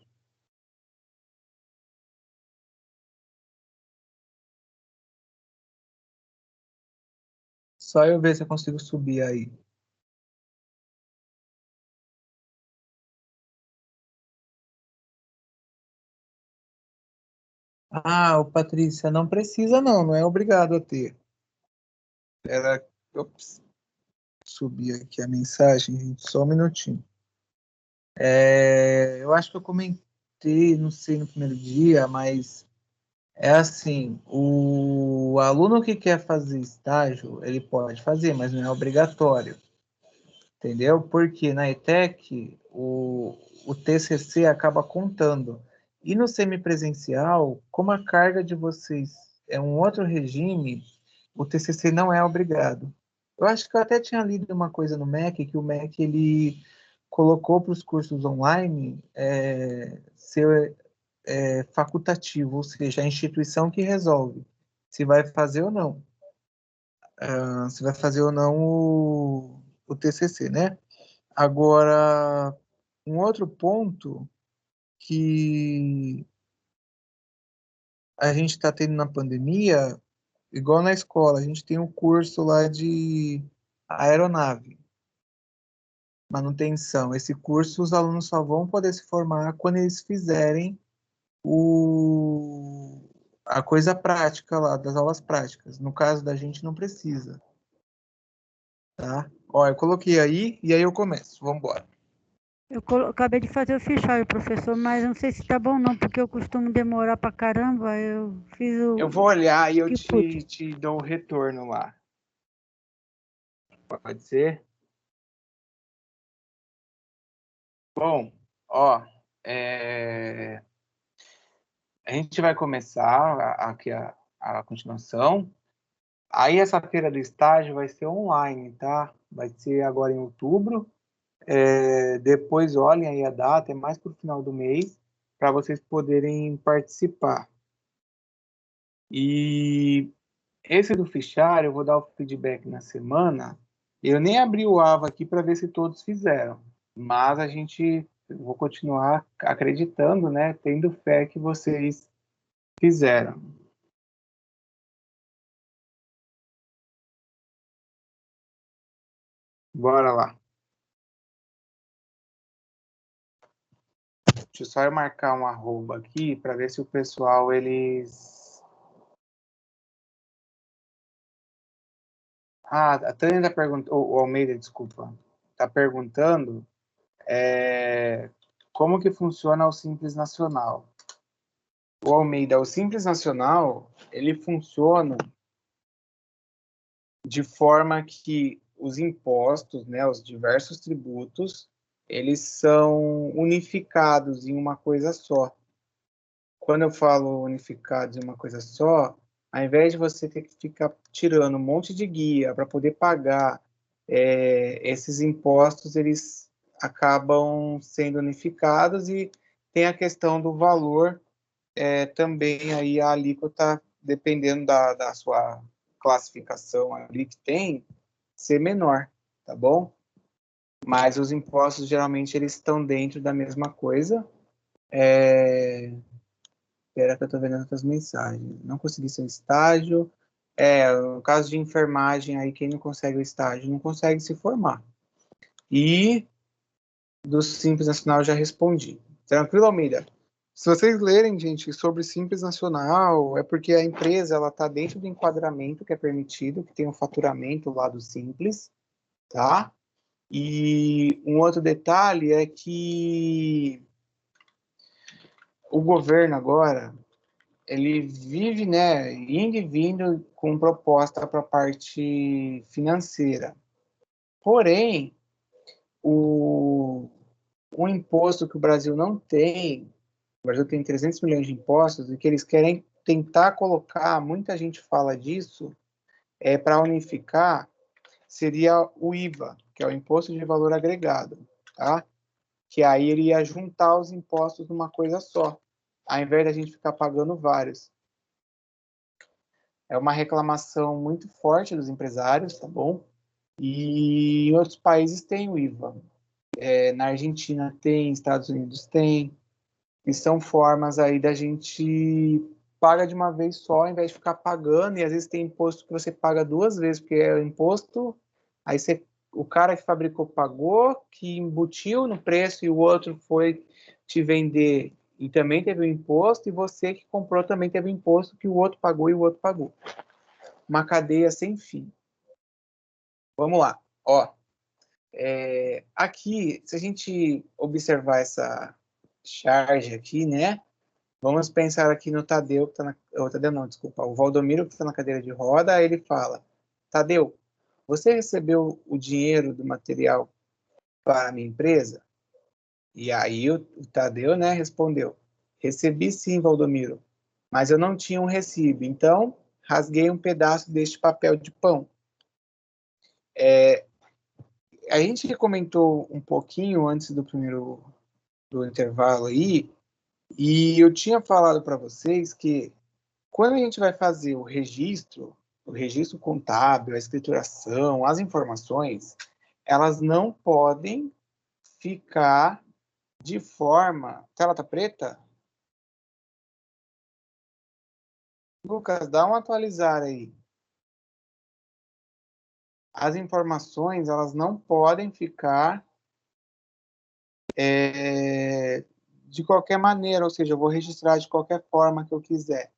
Só eu ver se eu consigo subir aí. Ah, o Patrícia, não precisa não, não é obrigado a ter. Era, ops, subir aqui a mensagem, gente, só um minutinho. Eu acho que eu comentei, não sei, no primeiro dia, mas é assim, o aluno que quer fazer estágio, ele pode fazer, mas não é obrigatório, entendeu? Porque na ETEC, o TCC acaba contando. E no semipresencial, como a carga de vocês é um outro regime, o TCC não é obrigado. Eu acho que eu até tinha lido uma coisa no MEC, que o MEC ele colocou para os cursos online ser facultativo, ou seja, a instituição que resolve se vai fazer ou não. Se vai fazer ou não o TCC, né? Agora, um outro ponto que a gente está tendo na pandemia, igual na escola, a gente tem um curso lá de aeronave, manutenção. Esse curso os alunos só vão poder se formar quando eles fizerem a coisa prática lá, das aulas práticas. No caso da gente, não precisa. Tá? Ó, eu coloquei aí e aí eu começo. Vamos embora. Acabei de fazer o fichário, professor, mas não sei se tá bom não, porque eu costumo demorar pra caramba. Eu fiz o. Eu vou olhar e eu que pude. te dou o retorno lá. Pode ser? Bom, ó, a gente vai começar aqui a continuação. Aí essa feira do estágio vai ser online, tá? Vai ser agora em outubro. Depois olhem aí a data, é mais para o final do mês, para vocês poderem participar. E esse do fichário, eu vou dar o feedback na semana. Eu nem abri o AVA aqui para ver se todos fizeram, mas eu vou continuar acreditando, né? Tendo fé que vocês fizeram. Bora lá. Deixa eu só marcar um arroba aqui para ver se o pessoal, eles... a Tânia está perguntando, o Almeida, desculpa, está perguntando como que funciona o Simples Nacional. O Almeida, o Simples Nacional, ele funciona de forma que os impostos, né, os diversos tributos, eles são unificados em uma coisa só. Quando eu falo unificados em uma coisa só, ao invés de você ter que ficar tirando um monte de guia para poder pagar esses impostos, eles acabam sendo unificados e tem a questão do valor também aí a alíquota, dependendo da sua classificação ali que tem, ser menor, tá bom? Mas os impostos, geralmente, eles estão dentro da mesma coisa. Espera que eu estou vendo outras mensagens. Não consegui seu estágio. No caso de enfermagem, aí quem não consegue o estágio não consegue se formar. E do Simples Nacional eu já respondi. Tranquilo, Almeida? Se vocês lerem, gente, sobre Simples Nacional, é porque a empresa ela está dentro do enquadramento que é permitido, que tem um faturamento lá do Simples, tá? E um outro detalhe é que o governo agora, ele vive, né, indo e vindo com proposta para a parte financeira. Porém, o imposto que o Brasil não tem, o Brasil tem 300 milhões de impostos, e que eles querem tentar colocar, muita gente fala disso, para unificar, seria o IVA, que é o Imposto de Valor Agregado, tá? Que aí ele ia juntar os impostos numa coisa só, ao invés da gente ficar pagando vários. É uma reclamação muito forte dos empresários, tá bom? E em outros países tem o IVA. Na Argentina tem, Estados Unidos tem, e são formas aí da gente paga de uma vez só, ao invés de ficar pagando, e às vezes tem imposto que você paga duas vezes, porque é imposto, aí o cara que fabricou pagou, que embutiu no preço, e o outro foi te vender e também teve o imposto, e você que comprou também teve o imposto que o outro pagou e o outro pagou. Uma cadeia sem fim. Vamos lá. Ó, aqui, se a gente observar essa charge aqui, né? Vamos pensar aqui no Tadeu, que está na... Tadeu não, desculpa. O Valdomiro, que está na cadeira de roda, aí ele fala: Tadeu, você recebeu o dinheiro do material para a minha empresa? E aí o Tadeu, né, respondeu: Recebi sim, Valdomiro, mas eu não tinha um recibo, então rasguei um pedaço deste papel de pão. A gente comentou um pouquinho antes do intervalo aí, e eu tinha falado para vocês que quando a gente vai fazer o registro contábil, a escrituração, as informações, elas não podem ficar de forma... Tela tá preta? Lucas, dá um atualizar aí. As informações, elas não podem ficar de qualquer maneira, ou seja, eu vou registrar de qualquer forma que eu quiser.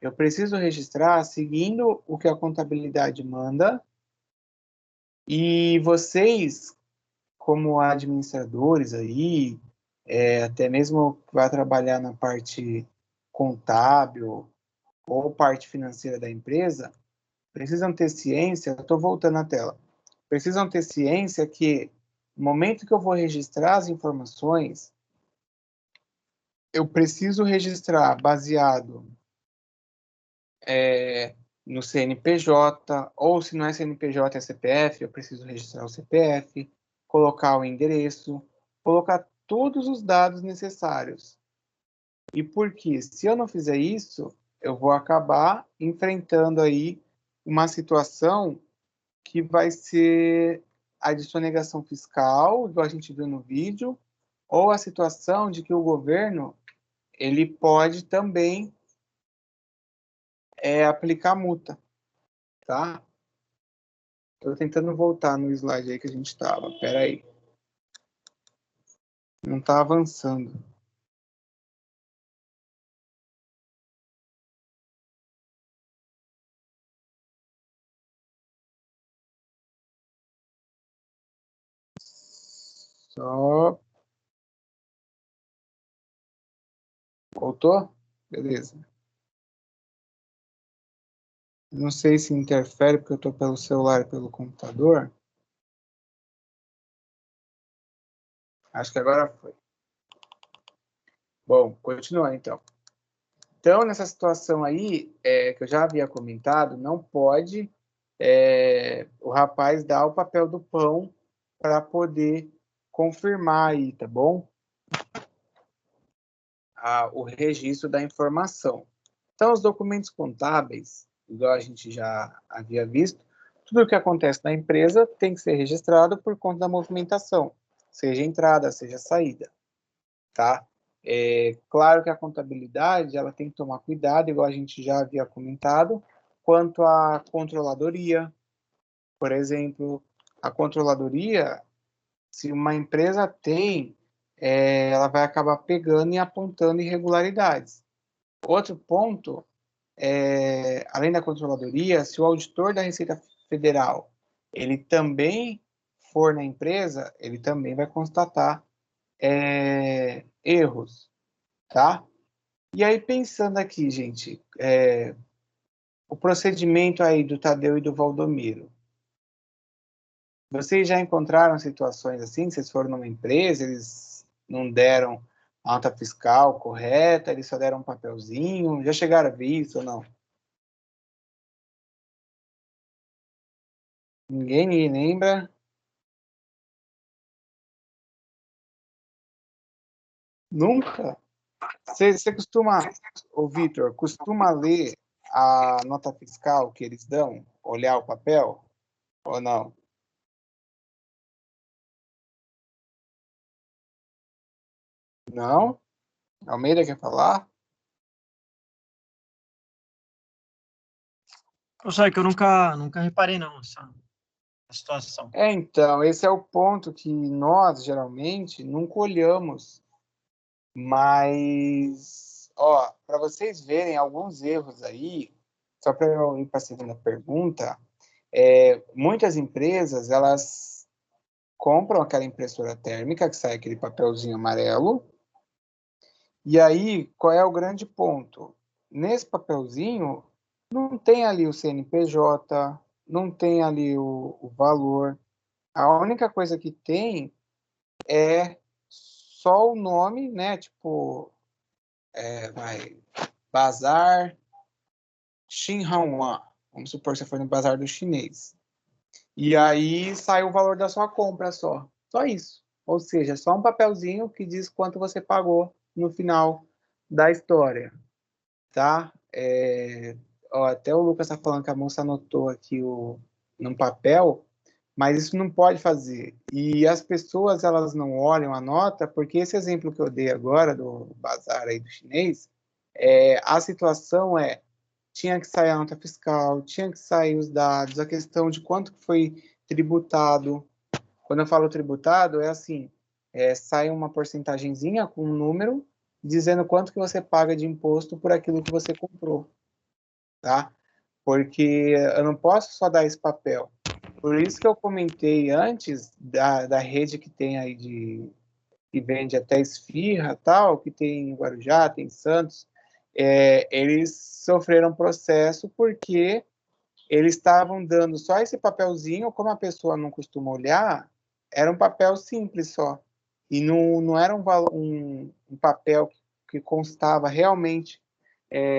Eu preciso registrar seguindo o que a contabilidade manda, e vocês, como administradores aí, até mesmo que vai trabalhar na parte contábil ou parte financeira da empresa, precisam ter ciência, eu estou voltando à tela, precisam ter ciência que no momento que eu vou registrar as informações, eu preciso registrar baseado no CNPJ, ou se não é CNPJ, é CPF, eu preciso registrar o CPF, colocar o endereço, colocar todos os dados necessários. E porque se eu não fizer isso, eu vou acabar enfrentando aí uma situação que vai ser a de sonegação fiscal, igual a gente viu no vídeo, ou a situação de que o governo ele pode também aplicar multa, tá? Estou tentando voltar no slide aí que a gente estava. Espera aí. Não está avançando. Só... Voltou? Beleza. Não sei se interfere porque eu estou pelo celular e pelo computador. Acho que agora foi. Bom, continuando então. Então, nessa situação aí, que eu já havia comentado, não pode o rapaz dar o papel do pão para poder confirmar aí, tá bom? O registro da informação. Então, os documentos contábeis, igual a gente já havia visto, tudo o que acontece na empresa tem que ser registrado por conta da movimentação, seja entrada, seja saída, tá? Claro que a contabilidade, ela tem que tomar cuidado, igual a gente já havia comentado, quanto à controladoria. Por exemplo, a controladoria, se uma empresa tem, ela vai acabar pegando e apontando irregularidades. Outro ponto, além da controladoria, se o auditor da Receita Federal, ele também for na empresa, ele também vai constatar erros, tá? E aí, pensando aqui, gente, o procedimento aí do Tadeu e do Valdomiro, vocês já encontraram situações assim? Vocês foram numa empresa, eles não deram a nota fiscal correta, eles só deram um papelzinho, já chegaram a ver isso ou não? Ninguém lembra? Nunca? Você costuma, ô Vitor, costuma ler a nota fiscal que eles dão? Olhar o papel? Ou não? Não? Almeida quer falar? Só que eu nunca reparei, não, essa situação. Então, esse é o ponto que nós, geralmente, nunca olhamos. Mas, ó, para vocês verem alguns erros aí, só para eu ir para a segunda pergunta, muitas empresas, elas compram aquela impressora térmica, que sai aquele papelzinho amarelo, e aí, qual é o grande ponto? Nesse papelzinho, não tem ali o CNPJ, não tem ali o valor. A única coisa que tem é só o nome, né? Tipo, vai, Bazar Xinhuan. Vamos supor que você foi no bazar do chinês. E aí sai o valor da sua compra só. Só isso. Ou seja, só um papelzinho que diz quanto você pagou no final da história. Tá? Até o Lucas está falando que a moça anotou aqui num papel, mas isso não pode fazer. E as pessoas, elas não olham a nota, porque esse exemplo que eu dei agora, do bazar aí do chinês, a situação tinha que sair a nota fiscal, tinha que sair os dados, a questão de quanto foi tributado. Quando eu falo tributado, é assim, sai uma porcentagenzinha com um número, dizendo quanto que você paga de imposto por aquilo que você comprou, tá? Porque eu não posso só dar esse papel. Por isso que eu comentei antes da rede que tem aí que vende até esfirra, tal, que tem em Guarujá, tem em Santos, eles sofreram processo porque eles estavam dando só esse papelzinho, como a pessoa não costuma olhar, era um papel simples só. E não era um papel que constava realmente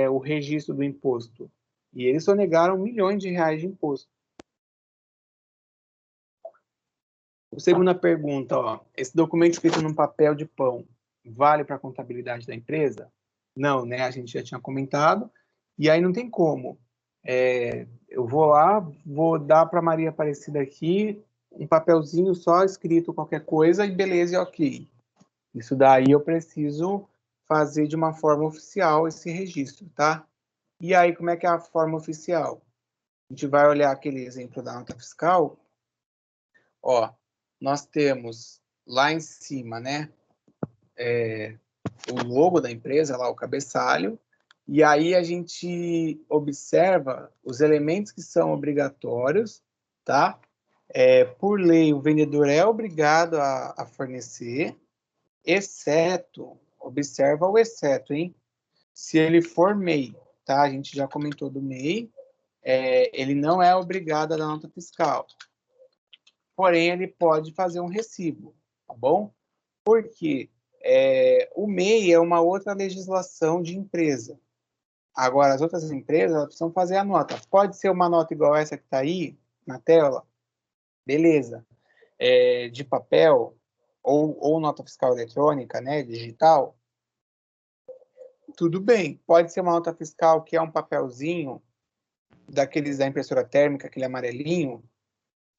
o registro do imposto. E eles sonegaram milhões de reais de imposto. A segunda pergunta, esse documento escrito num papel de pão vale para a contabilidade da empresa? Não, né? A gente já tinha comentado. E aí não tem como. Eu vou lá, vou dar para Maria Aparecida aqui um papelzinho só escrito qualquer coisa e beleza, e ok. Isso daí eu preciso fazer de uma forma oficial esse registro, tá? E aí, como é que é a forma oficial? A gente vai olhar aquele exemplo da nota fiscal. Nós temos lá em cima, né, o logo da empresa, lá o cabeçalho, e aí a gente observa os elementos que são obrigatórios, tá? Por lei, o vendedor é obrigado a fornecer, exceto, observa o exceto, hein? Se ele for MEI, tá? A gente já comentou do MEI, ele não é obrigado a dar nota fiscal. Porém, ele pode fazer um recibo, tá bom? Porque o MEI é uma outra legislação de empresa. Agora, as outras empresas, elas precisam fazer a nota. Pode ser uma nota igual essa que está aí na tela? Beleza. De papel ou nota fiscal eletrônica, né, digital? Tudo bem. Pode ser uma nota fiscal que é um papelzinho daqueles da impressora térmica, aquele amarelinho?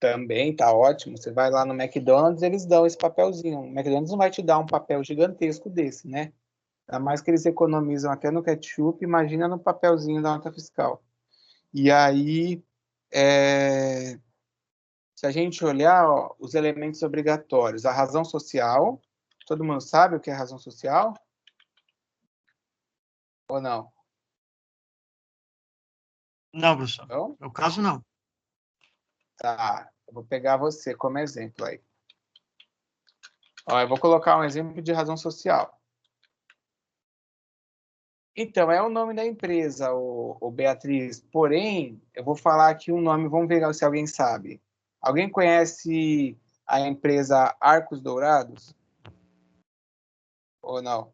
Também tá ótimo. Você vai lá no McDonald's, eles dão esse papelzinho. O McDonald's não vai te dar um papel gigantesco desse, né? Ainda mais que eles economizam até no ketchup, imagina no papelzinho da nota fiscal. E aí, se a gente olhar os elementos obrigatórios, a razão social, todo mundo sabe o que é razão social? Ou não? Não, professor. Não? No caso, não. Tá, eu vou pegar você como exemplo aí. Eu vou colocar um exemplo de razão social. Então, é o nome da empresa, o Beatriz. Porém, eu vou falar aqui um nome, vamos ver se alguém sabe. Alguém conhece a empresa Arcos Dourados? Ou não?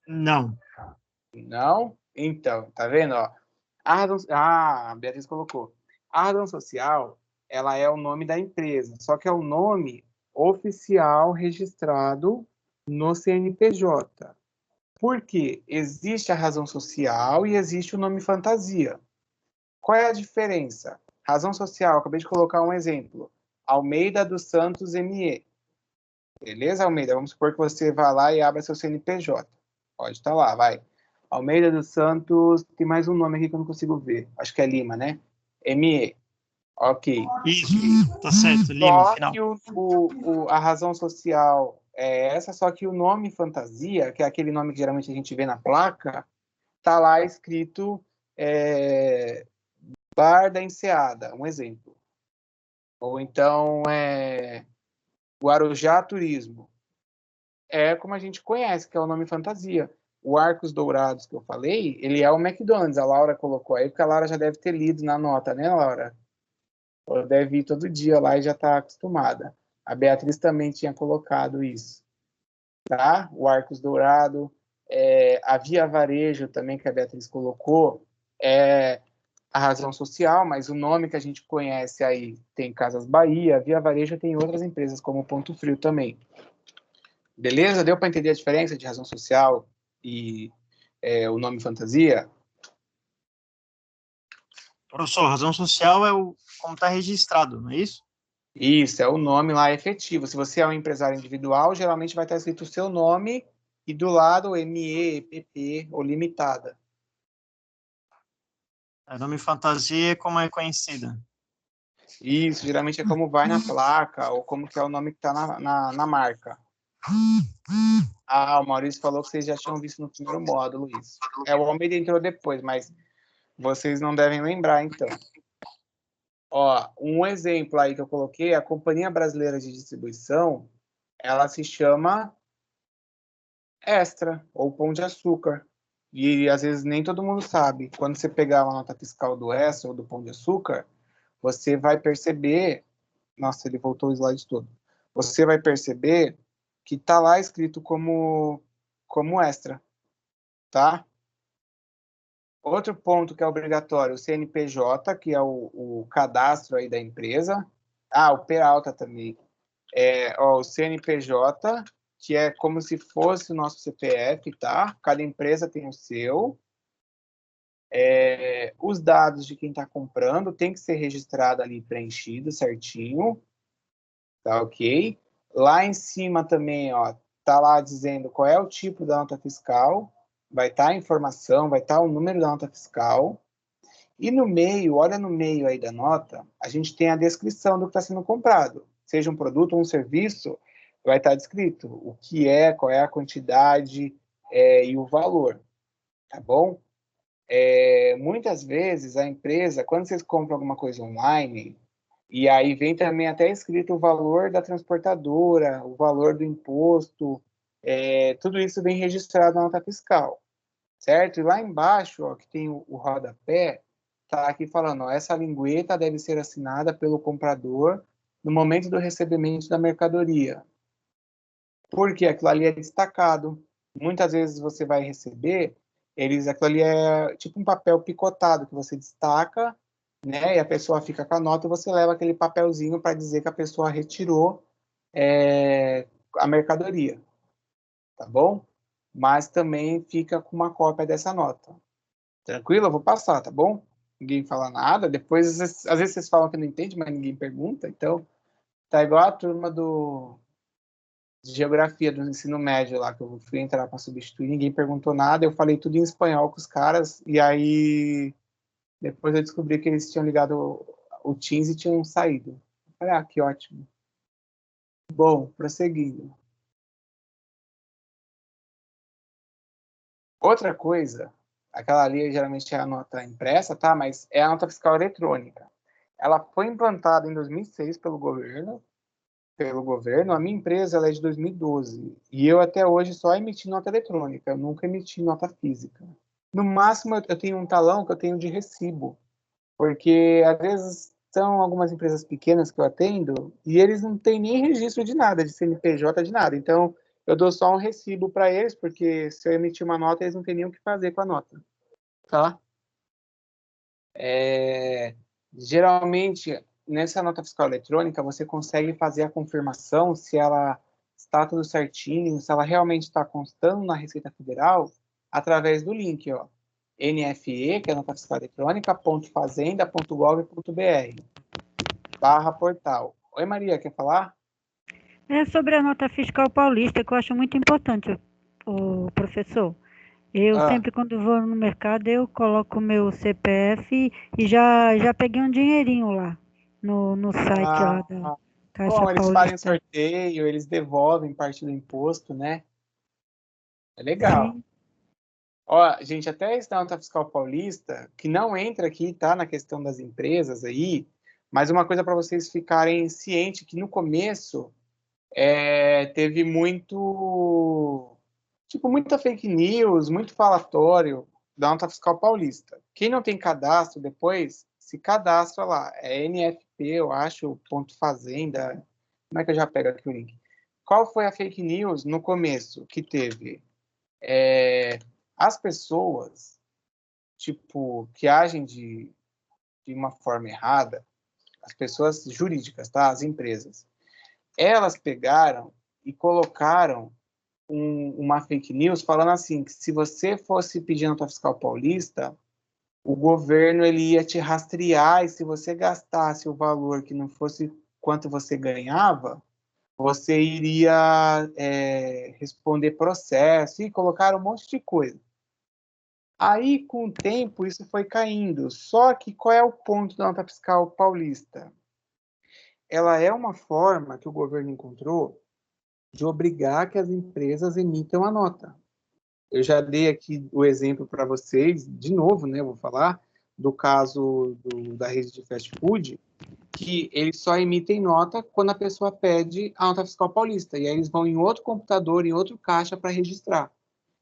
Não. Não? Então, tá vendo? A Beatriz colocou. A razão social, ela é o nome da empresa, só que é o nome oficial registrado no CNPJ. Porque existe a razão social e existe o nome fantasia. Qual é a diferença? Razão social, acabei de colocar um exemplo. Almeida dos Santos ME. Beleza, Almeida? Vamos supor que você vá lá e abra seu CNPJ. Pode estar lá, vai. Almeida dos Santos, tem mais um nome aqui que eu não consigo ver. Acho que é Lima, né? ME. Ok. Isso, tá certo, Lima, Só final. que a razão social é essa, só que o nome fantasia, que é aquele nome que geralmente a gente vê na placa, tá lá escrito Bar da Enseada, um exemplo. Ou então Guarujá Turismo. É como a gente conhece, que é o nome fantasia. O Arcos Dourados que eu falei, ele é o McDonald's. A Laura colocou aí, porque a Laura já deve ter lido na nota, né, Laura? Ela deve ir todo dia lá e já está acostumada. A Beatriz também tinha colocado isso. tá? O Arcos Dourado, a Via Varejo também, que a Beatriz colocou, é a razão social, mas o nome que a gente conhece aí tem Casas Bahia, a Via Varejo tem outras empresas, como Ponto Frio também. Beleza? Deu para entender a diferença de razão social e o nome fantasia? Professor, razão social é como está registrado, não é isso? Isso, é o nome lá efetivo. Se você é um empresário individual, geralmente vai estar escrito o seu nome e do lado ME, EPP ou limitada. É nome fantasia como é conhecida. Isso, geralmente é como vai na placa ou como que é o nome que está na marca. Ah, o Maurício falou que vocês já tinham visto no primeiro módulo isso. O Almeida entrou depois, mas vocês não devem lembrar, então. Ó, um exemplo aí que eu coloquei, a Companhia Brasileira de Distribuição, ela se chama Extra, ou Pão de Açúcar. E às vezes nem todo mundo sabe. Quando você pegar uma nota fiscal do Extra ou do Pão de Açúcar, você vai perceber... Nossa, ele voltou o slide todo. Você vai perceber que está lá escrito como Extra, tá? Outro ponto que é obrigatório, o CNPJ, que é o cadastro aí da empresa. Ah, o Peralta também. O CNPJ, que é como se fosse o nosso CPF, tá? Cada empresa tem o seu. Os dados de quem está comprando tem que ser registrado ali, preenchido certinho. Tá ok? Lá em cima também, ó, tá lá dizendo qual é o tipo da nota fiscal. Vai estar a informação, vai estar o número da nota fiscal. E no meio, olha no meio aí da nota, a gente tem a descrição do que está sendo comprado. Seja um produto ou um serviço, vai estar descrito o que é, qual é a quantidade e o valor, tá bom? Muitas vezes a empresa, quando vocês compram alguma coisa online, e aí vem também até escrito o valor da transportadora, o valor do imposto, tudo isso vem registrado na nota fiscal, certo? E lá embaixo, ó, que tem o rodapé, está aqui falando, ó, essa lingueta deve ser assinada pelo comprador no momento do recebimento da mercadoria. Porque aquilo ali é destacado. Muitas vezes você vai receber, aquilo ali é tipo um papel picotado que você destaca, né? E a pessoa fica com a nota e você leva aquele papelzinho para dizer que a pessoa retirou a mercadoria, tá bom? Mas também fica com uma cópia dessa nota. Tranquilo? Eu vou passar, tá bom? Ninguém fala nada. Depois, às vezes vocês falam que não entende, mas ninguém pergunta. Então, tá igual a turma de geografia do ensino médio lá, que eu fui entrar para substituir. Ninguém perguntou nada. Eu falei tudo em espanhol com os caras. E aí, depois eu descobri que eles tinham ligado o Teams e tinham saído. Eu falei, ah, que ótimo. Bom, prosseguindo. Outra coisa, aquela ali geralmente é a nota impressa, tá? Mas é a nota fiscal eletrônica. Ela foi implantada em 2006 pelo governo. A minha empresa ela é de 2012 e eu até hoje só emiti nota eletrônica, eu nunca emiti nota física. No máximo eu tenho um talão que eu tenho de recibo, porque às vezes são algumas empresas pequenas que eu atendo e eles não têm nem registro de nada, de CNPJ, de nada. Então eu dou só um recibo para eles, porque se eu emitir uma nota eles não têm nem o que fazer com a nota, tá? Geralmente nessa nota fiscal eletrônica, você consegue fazer a confirmação se ela está tudo certinho, se ela realmente está constando na Receita Federal, através do link, ó, NFE, que é a nota fiscal eletrônica, .fazenda.gov.br/portal. Oi, Maria, quer falar? É sobre a nota fiscal paulista, que eu acho muito importante, o professor. Eu sempre, quando vou no mercado, eu coloco o meu CPF e já peguei um dinheirinho lá. No site lá da Caixa Bom, eles fazem Paulista. sorteio, eles devolvem parte do imposto, né? É legal. Sim. Ó, gente, até esse da nota fiscal paulista, que não entra aqui, tá, na questão das empresas aí, mas uma coisa para vocês ficarem cientes, que no começo teve muita fake news, muito falatório da nota fiscal paulista. Quem não tem cadastro depois, se cadastra lá. É NFP, eu acho, ponto Fazenda. Como é que eu já pego aqui o link? qual foi a fake news no começo que teve? As pessoas, tipo, que agem de uma forma errada, as pessoas jurídicas, tá? As empresas, elas pegaram e colocaram uma fake news falando assim, que se você fosse pedir nota fiscal paulista, o governo ele ia te rastrear e se você gastasse o valor que não fosse quanto você ganhava, você iria responder processo e colocaram um monte de coisa. Aí, com o tempo, isso foi caindo. Só que qual é o ponto da nota fiscal paulista? Ela é uma forma que o governo encontrou de obrigar que as empresas emitam a nota. Eu já dei aqui o exemplo para vocês, de novo, né, vou falar, do caso da rede de fast food, que eles só emitem nota quando a pessoa pede a nota fiscal paulista, e aí eles vão em outro computador, em outro caixa para registrar.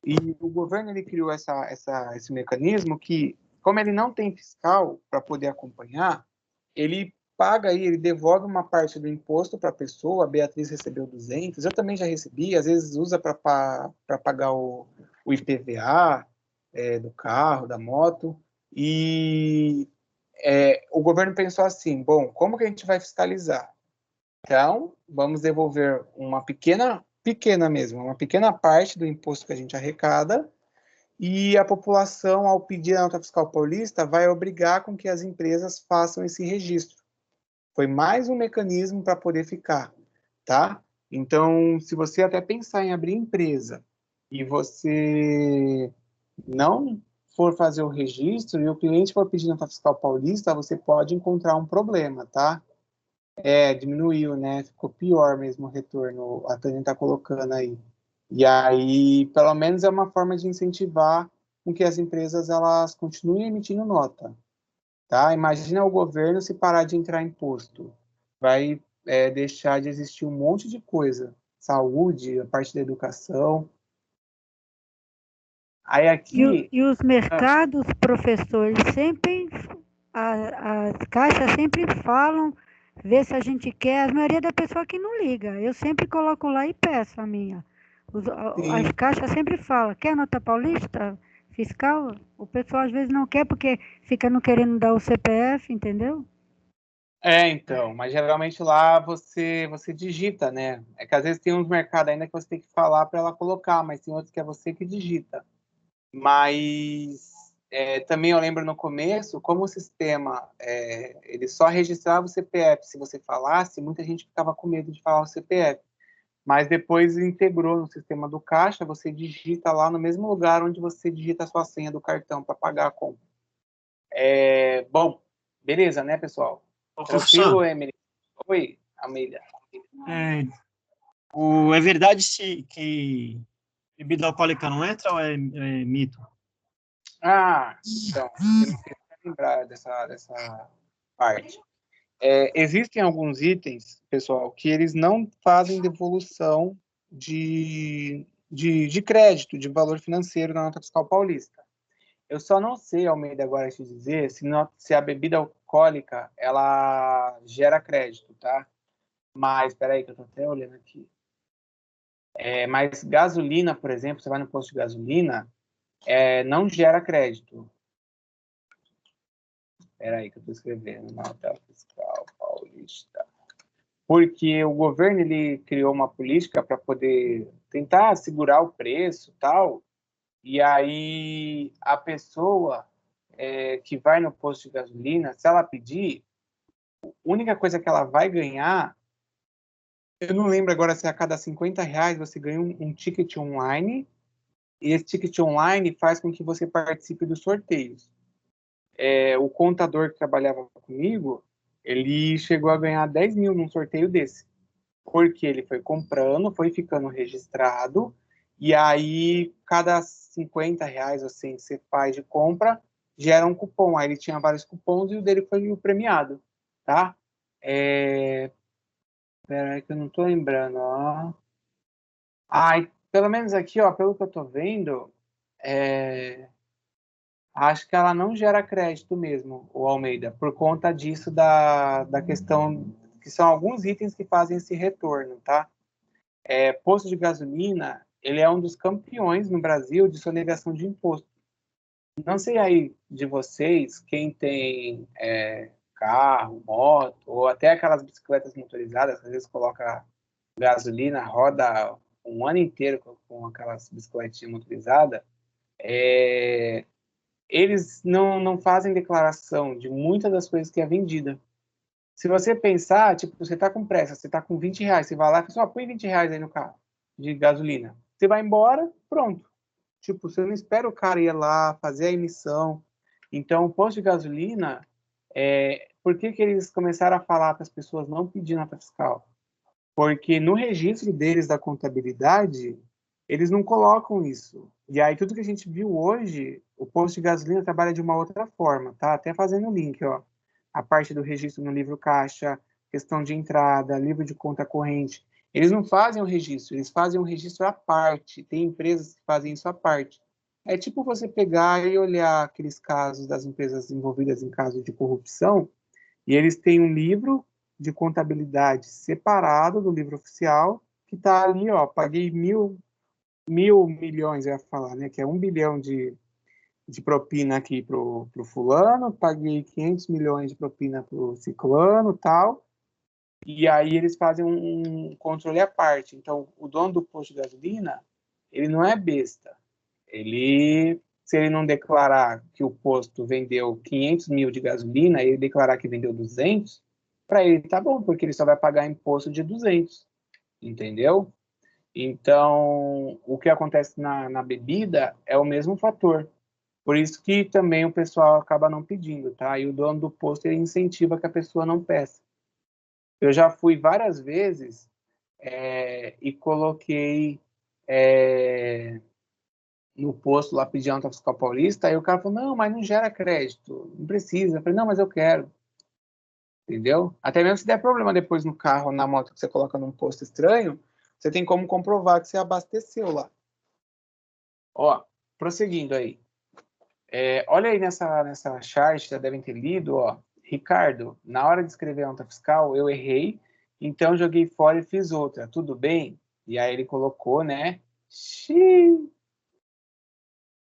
E o governo ele criou esse mecanismo que, como ele não tem fiscal para poder acompanhar, ele paga aí, ele devolve uma parte do imposto para a pessoa. A Beatriz recebeu 200, eu também já recebi, às vezes usa para pagar o IPVA do carro, da moto, e o governo pensou assim, bom, como que a gente vai fiscalizar? Então, vamos devolver uma pequena mesmo, uma pequena parte do imposto que a gente arrecada, e a população, ao pedir a nota fiscal paulista, vai obrigar com que as empresas façam esse registro. Foi mais um mecanismo para poder ficar, tá? Então, se você até pensar em abrir empresa e você não for fazer o registro e o cliente for pedir nota fiscal paulista, você pode encontrar um problema, tá? Diminuiu, né? Ficou pior mesmo o retorno, a Tânia está colocando aí. E aí, pelo menos é uma forma de incentivar com que as empresas elas continuem emitindo nota, tá? Imagina o governo se parar de entrar imposto. Vai deixar de existir um monte de coisa. Saúde, a parte da educação. Aí aqui... E os mercados, professores, sempre... As caixas sempre falam, vê se a gente quer. A maioria da pessoa que não liga. Eu sempre coloco lá e peço a minha. As caixas sempre falam, quer nota paulista? Fiscal? O pessoal às vezes não quer porque fica não querendo dar o CPF, entendeu? Então, mas geralmente lá você digita, né? É que às vezes tem uns mercados ainda que você tem que falar para ela colocar, mas tem outros que é você que digita. Mas também eu lembro no começo, como o sistema ele só registrava o CPF se você falasse, muita gente ficava com medo de falar o CPF. Mas depois integrou no sistema do caixa, você digita lá no mesmo lugar onde você digita a sua senha do cartão para pagar a compra. Bom, beleza, né, pessoal? Tranquilo, Emily? Oi, Almeida. É verdade que bebida alcoólica não entra ou é mito? Então, eu não queria lembrar dessa parte. Existem alguns itens, pessoal, que eles não fazem devolução de crédito, de valor financeiro na nota fiscal paulista. Eu só não sei, Almeida, agora te dizer se a bebida alcoólica ela gera crédito, tá? Mas, espera aí que eu tô até olhando aqui. Mas gasolina, por exemplo, você vai no posto de gasolina, não gera crédito. Espera aí que eu tô escrevendo, nota fiscal paulista. Porque o governo ele criou uma política para poder tentar segurar o preço e tal, e aí a pessoa que vai no posto de gasolina, se ela pedir, a única coisa que ela vai ganhar, eu não lembro agora se a cada R$50 você ganha um ticket online, e esse ticket online faz com que você participe dos sorteios. O contador que trabalhava comigo, ele chegou a ganhar 10 mil num sorteio desse, porque ele foi comprando, foi ficando registrado, e aí cada R$50 assim, que você faz de compra, gera um cupom. Aí ele tinha vários cupons e o dele foi o premiado, tá? Peraí que eu não tô lembrando, ó. Pelo menos aqui, ó, pelo que eu tô vendo, acho que ela não gera crédito mesmo, o Almeida, por conta disso da questão que são alguns itens que fazem esse retorno, tá? posto de gasolina, ele é um dos campeões no Brasil de sonegação de imposto. Não sei aí de vocês, quem tem carro, moto, ou até aquelas bicicletas motorizadas, que às vezes coloca gasolina, roda um ano inteiro com aquelas bicicletinhas motorizadas, eles não fazem declaração de muitas das coisas que é vendida. Se você pensar, tipo, você tá com pressa, você tá com 20 reais, você vai lá e fala, põe 20 reais aí no carro de gasolina. Você vai embora, pronto. Tipo, você não espera o cara ir lá, fazer a emissão. Então, o posto de gasolina, por que eles começaram a falar para as pessoas não pedir nota fiscal? Porque no registro deles da contabilidade, eles não colocam isso. E aí, tudo que a gente viu hoje, o posto de gasolina trabalha de uma outra forma, tá? Até fazendo o link, ó. A parte do registro no livro caixa, questão de entrada, livro de conta corrente. Eles não fazem o registro, eles fazem um registro à parte. Tem empresas que fazem isso à parte. É tipo você pegar e olhar aqueles casos das empresas envolvidas em casos de corrupção, e eles têm um livro de contabilidade separado do livro oficial, que está ali, ó, paguei mil milhões, eu ia falar, né, que é 1 bilhão de propina aqui pro fulano, paguei 500 milhões de propina pro ciclano, tal, e aí eles fazem um controle à parte. Então, o dono do posto de gasolina, ele não é besta. Se ele não declarar que o posto vendeu 500 mil de gasolina, ele declarar que vendeu 200, para ele tá bom, porque ele só vai pagar imposto de 200, entendeu? Então, o que acontece na bebida é o mesmo fator. Por isso que também o pessoal acaba não pedindo, tá? E o dono do posto, ele incentiva que a pessoa não peça. Eu já fui várias vezes e coloquei no posto lá pedir a nota fiscal paulista, aí o cara falou, não, mas não gera crédito, não precisa. Eu falei, não, mas eu quero. Entendeu? Até mesmo se der problema depois no carro, na moto que você coloca num posto estranho, você tem como comprovar que você abasteceu lá. Ó, prosseguindo aí. Olha aí nessa chart, já devem ter lido, ó. Ricardo, na hora de escrever a nota fiscal, eu errei, então joguei fora e fiz outra. Tudo bem? E aí ele colocou, né? Xiii.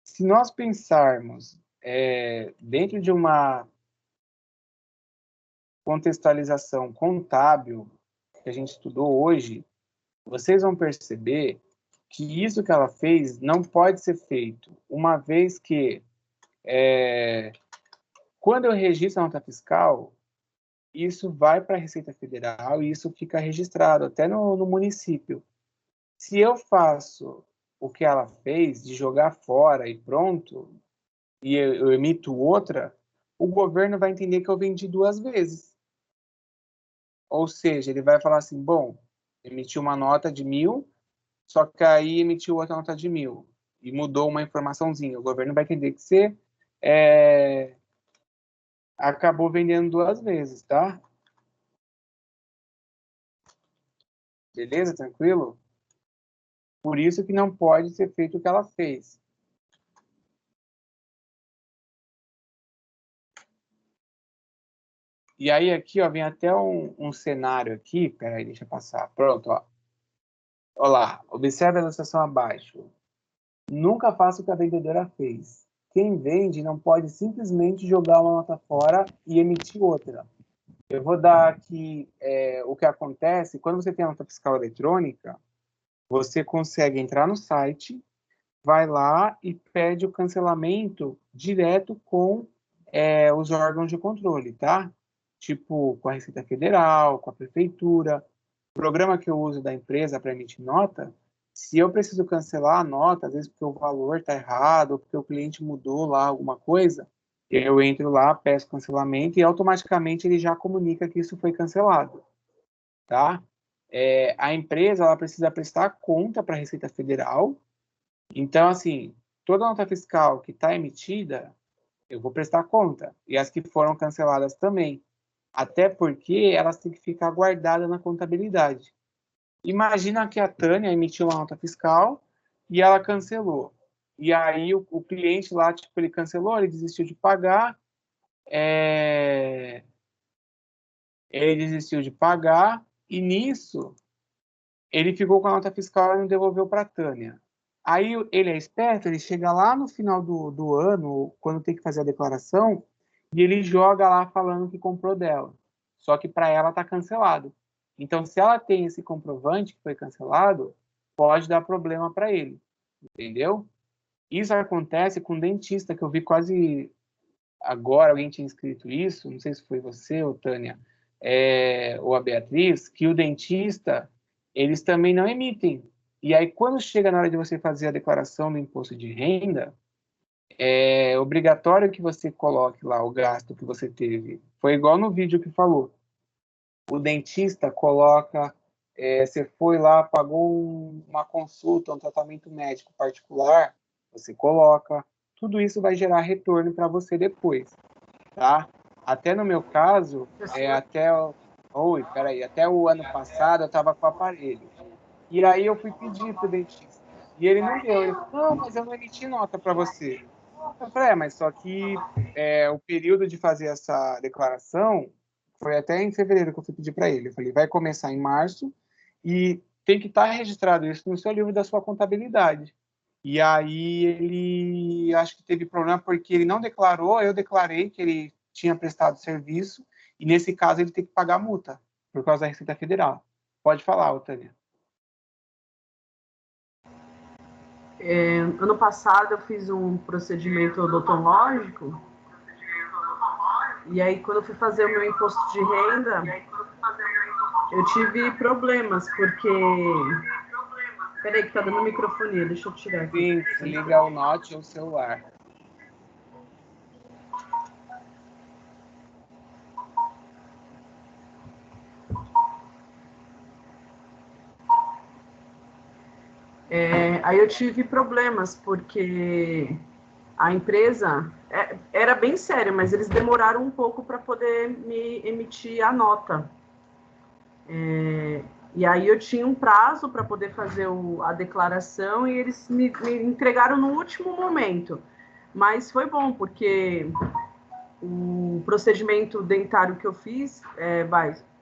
Se nós pensarmos dentro de uma contextualização contábil que a gente estudou hoje, vocês vão perceber que isso que ela fez não pode ser feito, uma vez que quando eu registro a nota fiscal, isso vai para a Receita Federal e isso fica registrado até no município. Se eu faço o que ela fez, de jogar fora e pronto, e eu emito outra, o governo vai entender que eu vendi 2 vezes. Ou seja, ele vai falar assim, bom, emitiu uma nota de 1.000, só que aí emitiu outra nota de 1.000 e mudou uma informaçãozinha. O governo vai entender que você acabou vendendo 2 vezes, tá? Beleza? Tranquilo? Por isso que não pode ser feito o que ela fez. E aí aqui, ó, vem até um cenário aqui. Peraí, deixa eu passar. Pronto, ó. Olha lá, observe a ilustração abaixo. Nunca faça o que a vendedora fez. Quem vende não pode simplesmente jogar uma nota fora e emitir outra. Eu vou dar aqui o que acontece quando você tem a nota fiscal eletrônica. Você consegue entrar no site, vai lá e pede o cancelamento direto com os órgãos de controle, tá? Tipo, com a Receita Federal, com a Prefeitura. O programa que eu uso da empresa para emitir nota, se eu preciso cancelar a nota, às vezes porque o valor está errado, ou porque o cliente mudou lá alguma coisa, eu entro lá, peço cancelamento e automaticamente ele já comunica que isso foi cancelado, tá? A empresa, ela precisa prestar conta para a Receita Federal. Então, assim, toda nota fiscal que está emitida, eu vou prestar conta. E as que foram canceladas também. Até porque elas têm que ficar guardadas na contabilidade. Imagina que a Tânia emitiu uma nota fiscal e ela cancelou. E aí o cliente lá, tipo, ele cancelou, ele desistiu de pagar. Ele desistiu de pagar e nisso ele ficou com a nota fiscal e não devolveu para a Tânia. Aí ele é esperto, ele chega lá no final do ano, quando tem que fazer a declaração, e ele joga lá falando que comprou dela. Só que para ela está cancelado. Então, se ela tem esse comprovante que foi cancelado, pode dar problema para ele. Entendeu? Isso acontece com dentista, que eu vi quase agora, alguém tinha escrito isso, não sei se foi você ou Tânia, ou a Beatriz, que o dentista, eles também não emitem. E aí, quando chega na hora de você fazer a declaração do imposto de renda, é obrigatório que você coloque lá o gasto que você teve. Foi igual no vídeo que falou. O dentista coloca, você foi lá, pagou uma consulta, um tratamento médico particular, você coloca. Tudo isso vai gerar retorno para você depois, tá? Até no meu caso, até o ano passado eu estava com o aparelho. E aí eu fui pedir para o dentista. E ele não deu. Ele falou, não, mas eu não emiti nota para você. Eu falei, mas só que o período de fazer essa declaração foi até em fevereiro que eu fui pedir para ele. Eu falei, vai começar em março e tem que estar registrado isso no seu livro da sua contabilidade. E aí ele, acho que teve problema porque ele não declarou, eu declarei que ele tinha prestado serviço e nesse caso ele tem que pagar multa por causa da Receita Federal. Pode falar, Tânia. Ano passado eu fiz um procedimento odontológico e aí quando eu fui fazer o meu imposto de renda eu tive problemas porque... Peraí que tá dando microfonia, deixa eu tirar aqui. Sim, se liga ao Note ou o celular. Aí eu tive problemas, porque a empresa era bem sério, mas eles demoraram um pouco para poder me emitir a nota. E aí eu tinha um prazo para poder fazer a declaração e eles me entregaram no último momento. Mas foi bom, porque o procedimento dentário que eu fiz,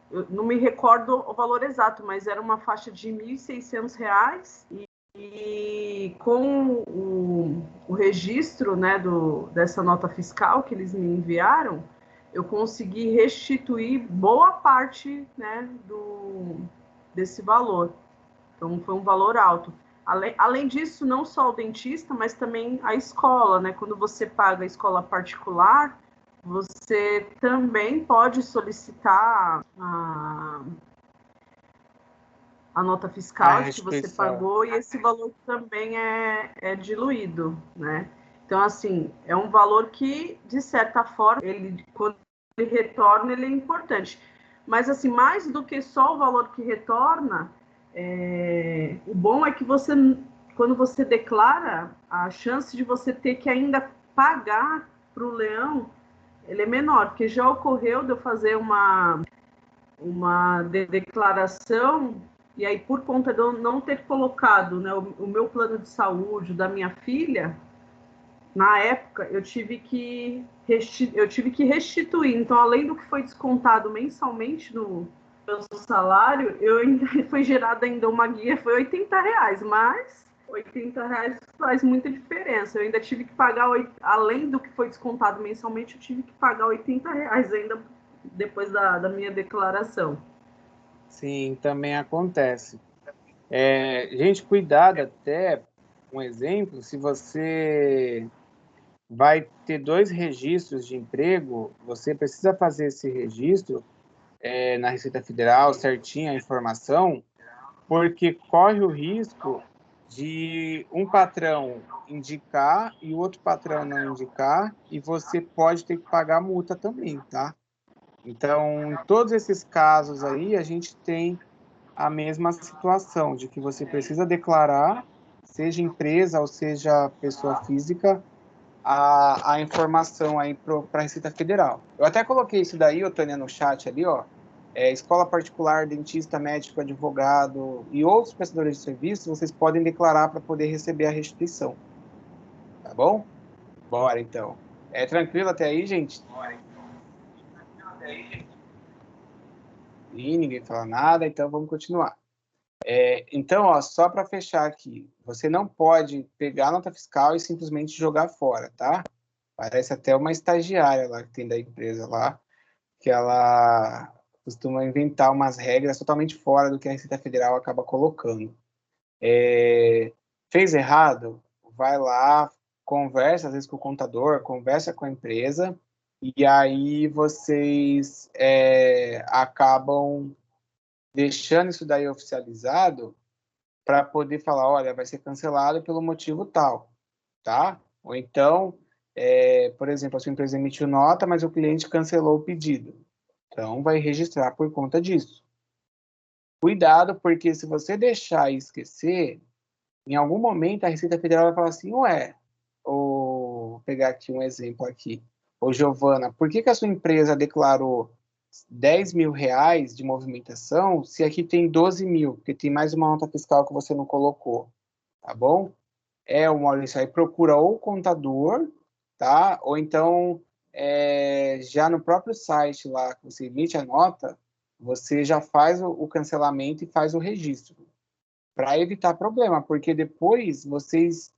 eu não me recordo o valor exato, mas era uma faixa de R$ 1.600 e com o registro, né, dessa nota fiscal que eles me enviaram, eu consegui restituir boa parte, né, desse valor. Então, foi um valor alto. Além disso, não só o dentista, mas também a escola, né? Quando você paga a escola particular, você também pode solicitar a nota fiscal que você pagou e esse valor também é diluído, né? Então, assim, é um valor que, de certa forma, quando ele retorna, ele é importante. Mas, assim, mais do que só o valor que retorna, o bom é que quando você declara, a chance de você ter que ainda pagar para o leão, ele é menor, porque já ocorreu de eu fazer uma declaração e aí, por conta de eu não ter colocado, né, o meu plano de saúde da minha filha, na época, eu tive que restituir. Então, além do que foi descontado mensalmente no meu salário, foi gerada ainda uma guia, foi R$80, mas R$80 faz muita diferença. Eu ainda tive que pagar, além do que foi descontado mensalmente, eu tive que pagar R$80 ainda depois da minha declaração. Sim, também acontece. Gente, cuidado até, um exemplo, se você vai ter 2 registros de emprego, você precisa fazer esse registro na Receita Federal, certinho a informação, porque corre o risco de um patrão indicar e o outro patrão não indicar, e você pode ter que pagar multa também, tá? Então, em todos esses casos aí, a gente tem a mesma situação, de que você precisa declarar, seja empresa ou seja pessoa física, a informação aí para a Receita Federal. Eu até coloquei isso daí, Tânia, no chat ali, ó. Escola particular, dentista, médico, advogado e outros prestadores de serviços, vocês podem declarar para poder receber a restituição. Tá bom? Bora, então. Tranquilo até aí, gente? E ninguém fala nada, então vamos continuar. Então, ó, só para fechar aqui, você não pode pegar a nota fiscal e simplesmente jogar fora, tá? Parece até uma estagiária lá que tem da empresa lá, que ela costuma inventar umas regras totalmente fora do que a Receita Federal acaba colocando. Fez errado? Vai lá, conversa às vezes com o contador, conversa com a empresa, e aí vocês acabam deixando isso daí oficializado para poder falar, olha, vai ser cancelado pelo motivo tal, tá? Ou então, por exemplo, a sua empresa emitiu nota, mas o cliente cancelou o pedido. Então, vai registrar por conta disso. Cuidado, porque se você deixar e esquecer, em algum momento a Receita Federal vai falar assim, ué, vou pegar aqui um exemplo aqui. Ô, Giovana, por que a sua empresa declarou 10 mil reais de movimentação se aqui tem 12 mil? Porque tem mais uma nota fiscal que você não colocou, tá bom? O Maurício aí procura ou o contador, tá? Ou então, já no próprio site lá que você emite a nota, você já faz o cancelamento e faz o registro, para evitar problema, porque depois vocês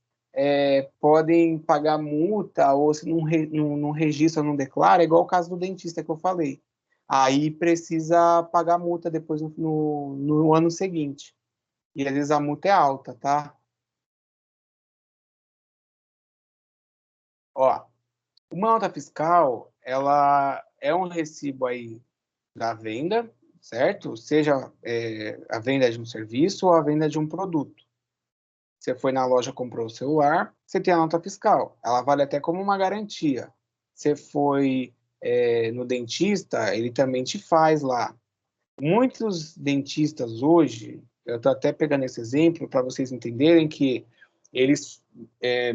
podem pagar multa, ou se não registra, não declara, igual o caso do dentista que eu falei. Aí precisa pagar multa depois no ano seguinte. E às vezes a multa é alta, tá? Ó, uma nota fiscal, ela é um recibo aí da venda, certo? Seja a venda de um serviço ou a venda de um produto. Você foi na loja, comprou o celular, você tem a nota fiscal. Ela vale até como uma garantia. Você foi no dentista, ele também te faz lá. Muitos dentistas hoje, eu estou até pegando esse exemplo para vocês entenderem que eles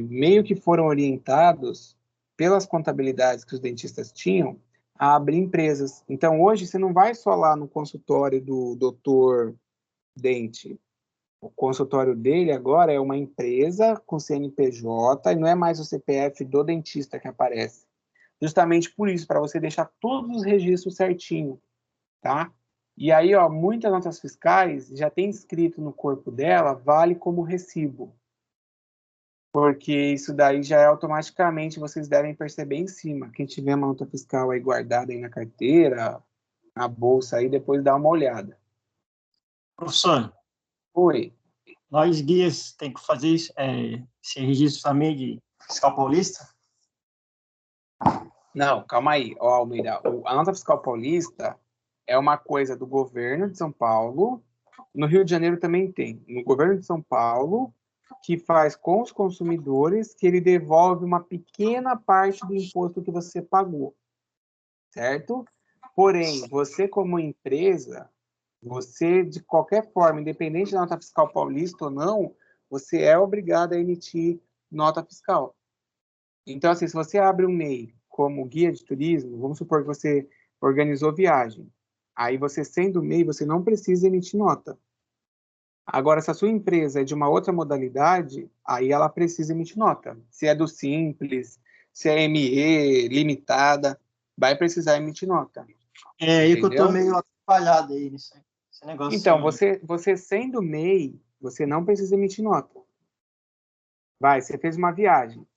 meio que foram orientados pelas contabilidades que os dentistas tinham a abrir empresas. Então, hoje, você não vai só lá no consultório do doutor Dente. O consultório dele agora é uma empresa com CNPJ e não é mais o CPF do dentista que aparece. Justamente por isso, para você deixar todos os registros certinho, tá? E aí, ó, muitas notas fiscais já tem escrito no corpo dela, vale como recibo. Porque isso daí já é automaticamente, vocês devem perceber em cima. Quem tiver uma nota fiscal aí guardada aí na carteira, na bolsa aí, depois dá uma olhada. Professor, Oi. nós guias tem que fazer esse registro também de fiscal paulista? Não, calma aí, ó, Almeida. A nota fiscal paulista é uma coisa do governo de São Paulo. No Rio de Janeiro também tem. No governo de São Paulo, que faz com os consumidores, que ele devolve uma pequena parte do imposto que você pagou, certo? Porém, você como empresa, você, de qualquer forma, independente da nota fiscal paulista ou não, você é obrigado a emitir nota fiscal. Então, assim, se você abre um MEI como guia de turismo, vamos supor que você organizou viagem. Aí você, sendo MEI, você não precisa emitir nota. Agora, se a sua empresa é de uma outra modalidade, aí ela precisa emitir nota. Se é do Simples, se é ME, limitada, vai precisar emitir nota. É aí que eu tô Entendeu? meio atrapalhado aí nesse negócio. Então, você sendo MEI, você não precisa emitir nota. Vai, você fez uma viagem.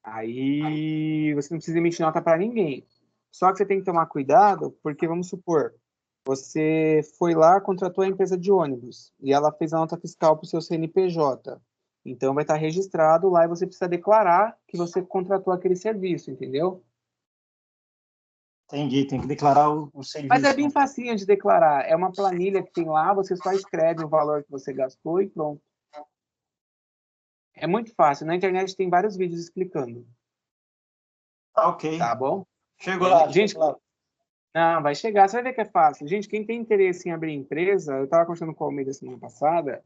Aí você não precisa emitir nota para ninguém. Só que você tem que tomar cuidado, porque vamos supor, você foi lá, contratou a empresa de ônibus e ela fez a nota fiscal para o seu CNPJ. Então vai estar registrado lá e você precisa declarar que você contratou aquele serviço, entendeu? Entendi, tem que declarar o serviço. Mas é bem facinho de declarar. É uma planilha que tem lá, você só escreve o valor que você gastou e pronto. É muito fácil. Na internet tem vários vídeos explicando. Tá ok. Tá bom? Chegou lá, Gente, chegou lá. não, vai chegar. Você vai ver que é fácil. Gente, quem tem interesse em abrir empresa, eu estava conversando com o Almeida semana passada,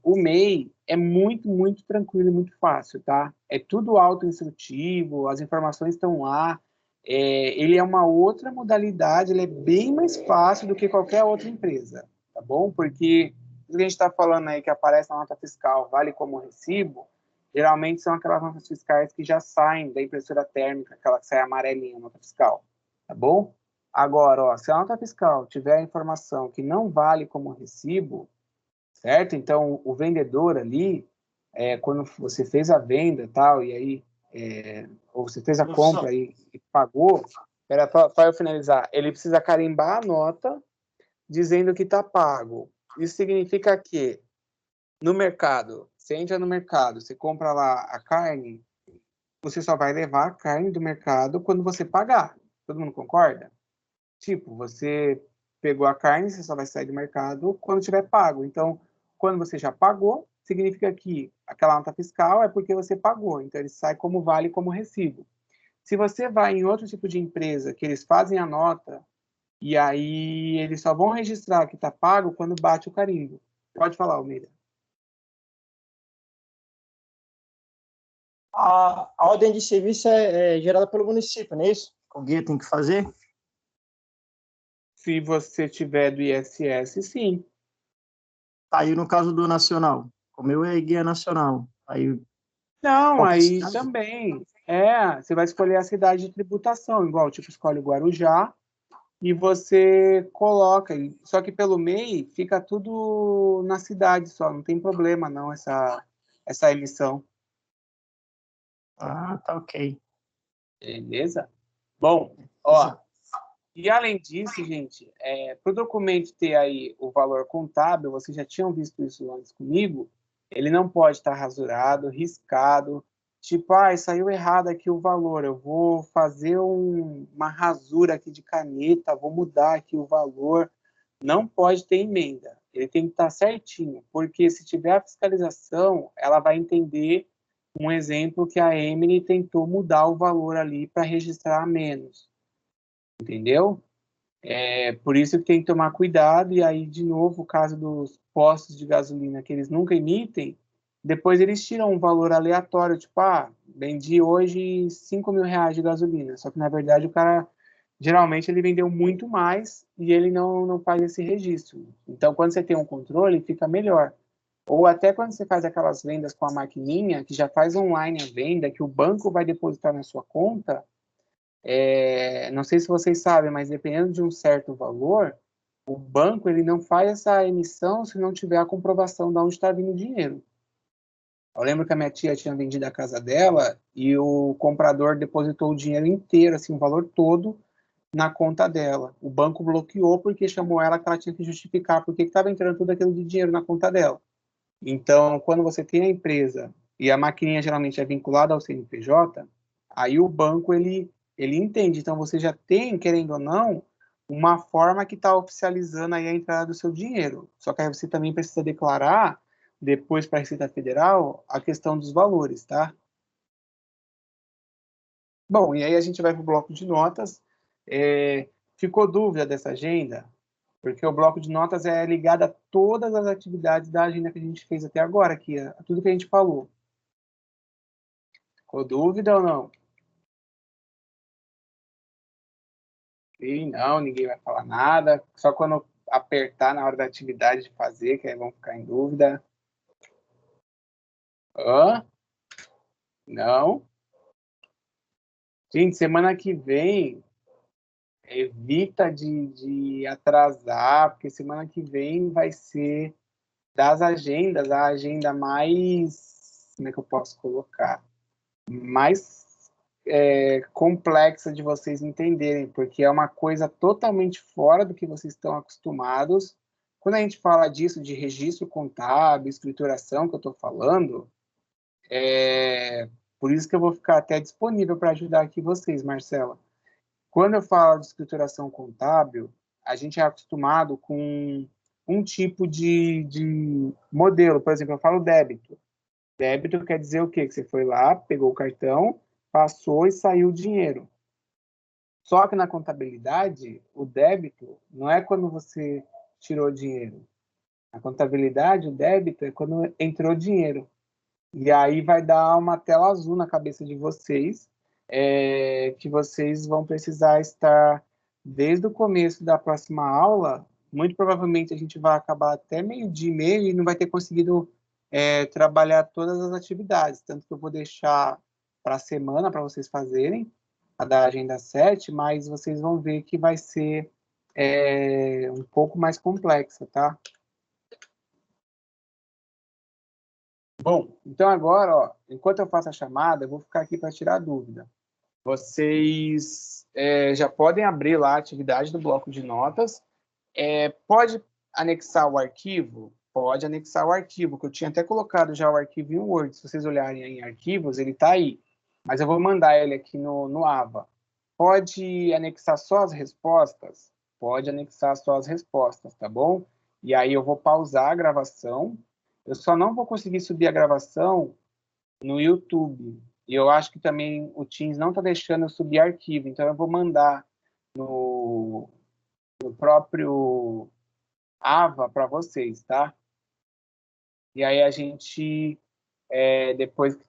o MEI é muito, muito tranquilo e muito fácil, tá? É tudo auto-instrutivo, as informações estão lá. Ele é uma outra modalidade, ele é bem mais fácil do que qualquer outra empresa, tá bom? Porque o que a gente está falando aí que aparece na nota fiscal, vale como recibo, geralmente são aquelas notas fiscais que já saem da impressora térmica, aquela que sai amarelinha, nota fiscal, tá bom? Agora, ó, se a nota fiscal tiver a informação que não vale como recibo, certo? Então, o vendedor ali, quando você fez a venda tal, e aí, ou você fez a compra e pagou, para eu finalizar, ele precisa carimbar a nota dizendo que está pago. Isso significa que no mercado, você entra no mercado, você compra lá a carne, você só vai levar a carne do mercado quando você pagar. Todo mundo concorda? Tipo, você pegou a carne, você só vai sair do mercado quando tiver pago. Então, quando você já pagou, significa que aquela nota fiscal é porque você pagou. Então, ele sai como vale como recibo. Se você vai em outro tipo de empresa que eles fazem a nota e aí eles só vão registrar que está pago quando bate o carimbo. Pode falar, Almeida. A ordem de serviço é gerada pelo município, não é isso? O guia tem que fazer? Se você tiver do ISS, sim. Aí no caso do nacional, o meu é guia nacional. Aí não, aí cidade? também. Você vai escolher a cidade de tributação, igual, tipo, escolhe o Guarujá e você coloca. Só que pelo MEI fica tudo na cidade só, não tem problema não essa emissão. Ah, tá ok. Beleza? Bom, ó, e além disso, gente, para o documento ter aí o valor contábil, vocês já tinham visto isso antes comigo, ele não pode estar rasurado, riscado, tipo, saiu errado aqui o valor, eu vou fazer uma rasura aqui de caneta, vou mudar aqui o valor, não pode ter emenda, ele tem que estar certinho, porque se tiver a fiscalização, ela vai entender um exemplo que a Emily tentou mudar o valor ali para registrar menos. Entendeu? Por isso que tem que tomar cuidado, e aí, de novo, o caso dos postos de gasolina que eles nunca emitem, depois eles tiram um valor aleatório, tipo, vendi hoje 5 mil reais de gasolina, só que, na verdade, o cara, geralmente, ele vendeu muito mais e ele não faz esse registro. Então, quando você tem um controle, fica melhor. Ou até quando você faz aquelas vendas com a maquininha, que já faz online a venda, que o banco vai depositar na sua conta, não sei se vocês sabem, mas dependendo de um certo valor, o banco ele não faz essa emissão se não tiver a comprovação de onde está vindo o dinheiro. Eu lembro que a minha tia tinha vendido a casa dela e o comprador depositou o dinheiro inteiro, assim, o valor todo, na conta dela. O banco bloqueou porque chamou ela que ela tinha que justificar porque estava entrando tudo aquilo de dinheiro na conta dela. Então, quando você tem a empresa e a maquininha geralmente é vinculada ao CNPJ, aí o banco ele entende. Então, você já tem, querendo ou não, uma forma que está oficializando aí a entrada do seu dinheiro. Só que aí você também precisa declarar, depois para a Receita Federal, a questão dos valores, tá? Bom, e aí a gente vai para o bloco de notas. Ficou dúvida dessa agenda? Porque o bloco de notas é ligado a todas as atividades da agenda que a gente fez até agora, aqui, a tudo que a gente falou. Ficou dúvida ou não? E não, ninguém vai falar nada. Só quando apertar na hora da atividade de fazer, que aí vão ficar em dúvida. Não. Gente, semana que vem, evita de atrasar, porque semana que vem vai ser das agendas, a agenda mais, como é que eu posso colocar? Mais complexa de vocês entenderem, porque é uma coisa totalmente fora do que vocês estão acostumados. Quando a gente fala disso, de registro contábil, escrituração que eu estou falando, por isso que eu vou ficar até disponível para ajudar aqui vocês, Marcela. Quando eu falo de escrituração contábil, a gente é acostumado com um tipo de modelo. Por exemplo, eu falo débito. Débito quer dizer o quê? Que você foi lá, pegou o cartão, passou e saiu o dinheiro. Só que na contabilidade, o débito não é quando você tirou dinheiro. Na contabilidade, o débito é quando entrou dinheiro. E aí vai dar uma tela azul na cabeça de vocês, que vocês vão precisar estar desde o começo da próxima aula. Muito provavelmente a gente vai acabar até meio-dia e meio e não vai ter conseguido trabalhar todas as atividades, tanto que eu vou deixar para a semana para vocês fazerem, a da agenda 7, mas vocês vão ver que vai ser um pouco mais complexa, tá? Bom, então agora, ó, enquanto eu faço a chamada, eu vou ficar aqui para tirar dúvida. Vocês já podem abrir lá a atividade do bloco de notas. Pode anexar o arquivo? Pode anexar o arquivo, que eu tinha até colocado já o arquivo em Word. Se vocês olharem em arquivos, ele está aí. Mas eu vou mandar ele aqui no AVA. Pode anexar só as respostas? Pode anexar só as respostas, tá bom? E aí eu vou pausar a gravação. Eu só não vou conseguir subir a gravação no YouTube. E eu acho que também o Teams não está deixando eu subir arquivo. Então eu vou mandar no próprio AVA para vocês, tá? E aí a gente, depois que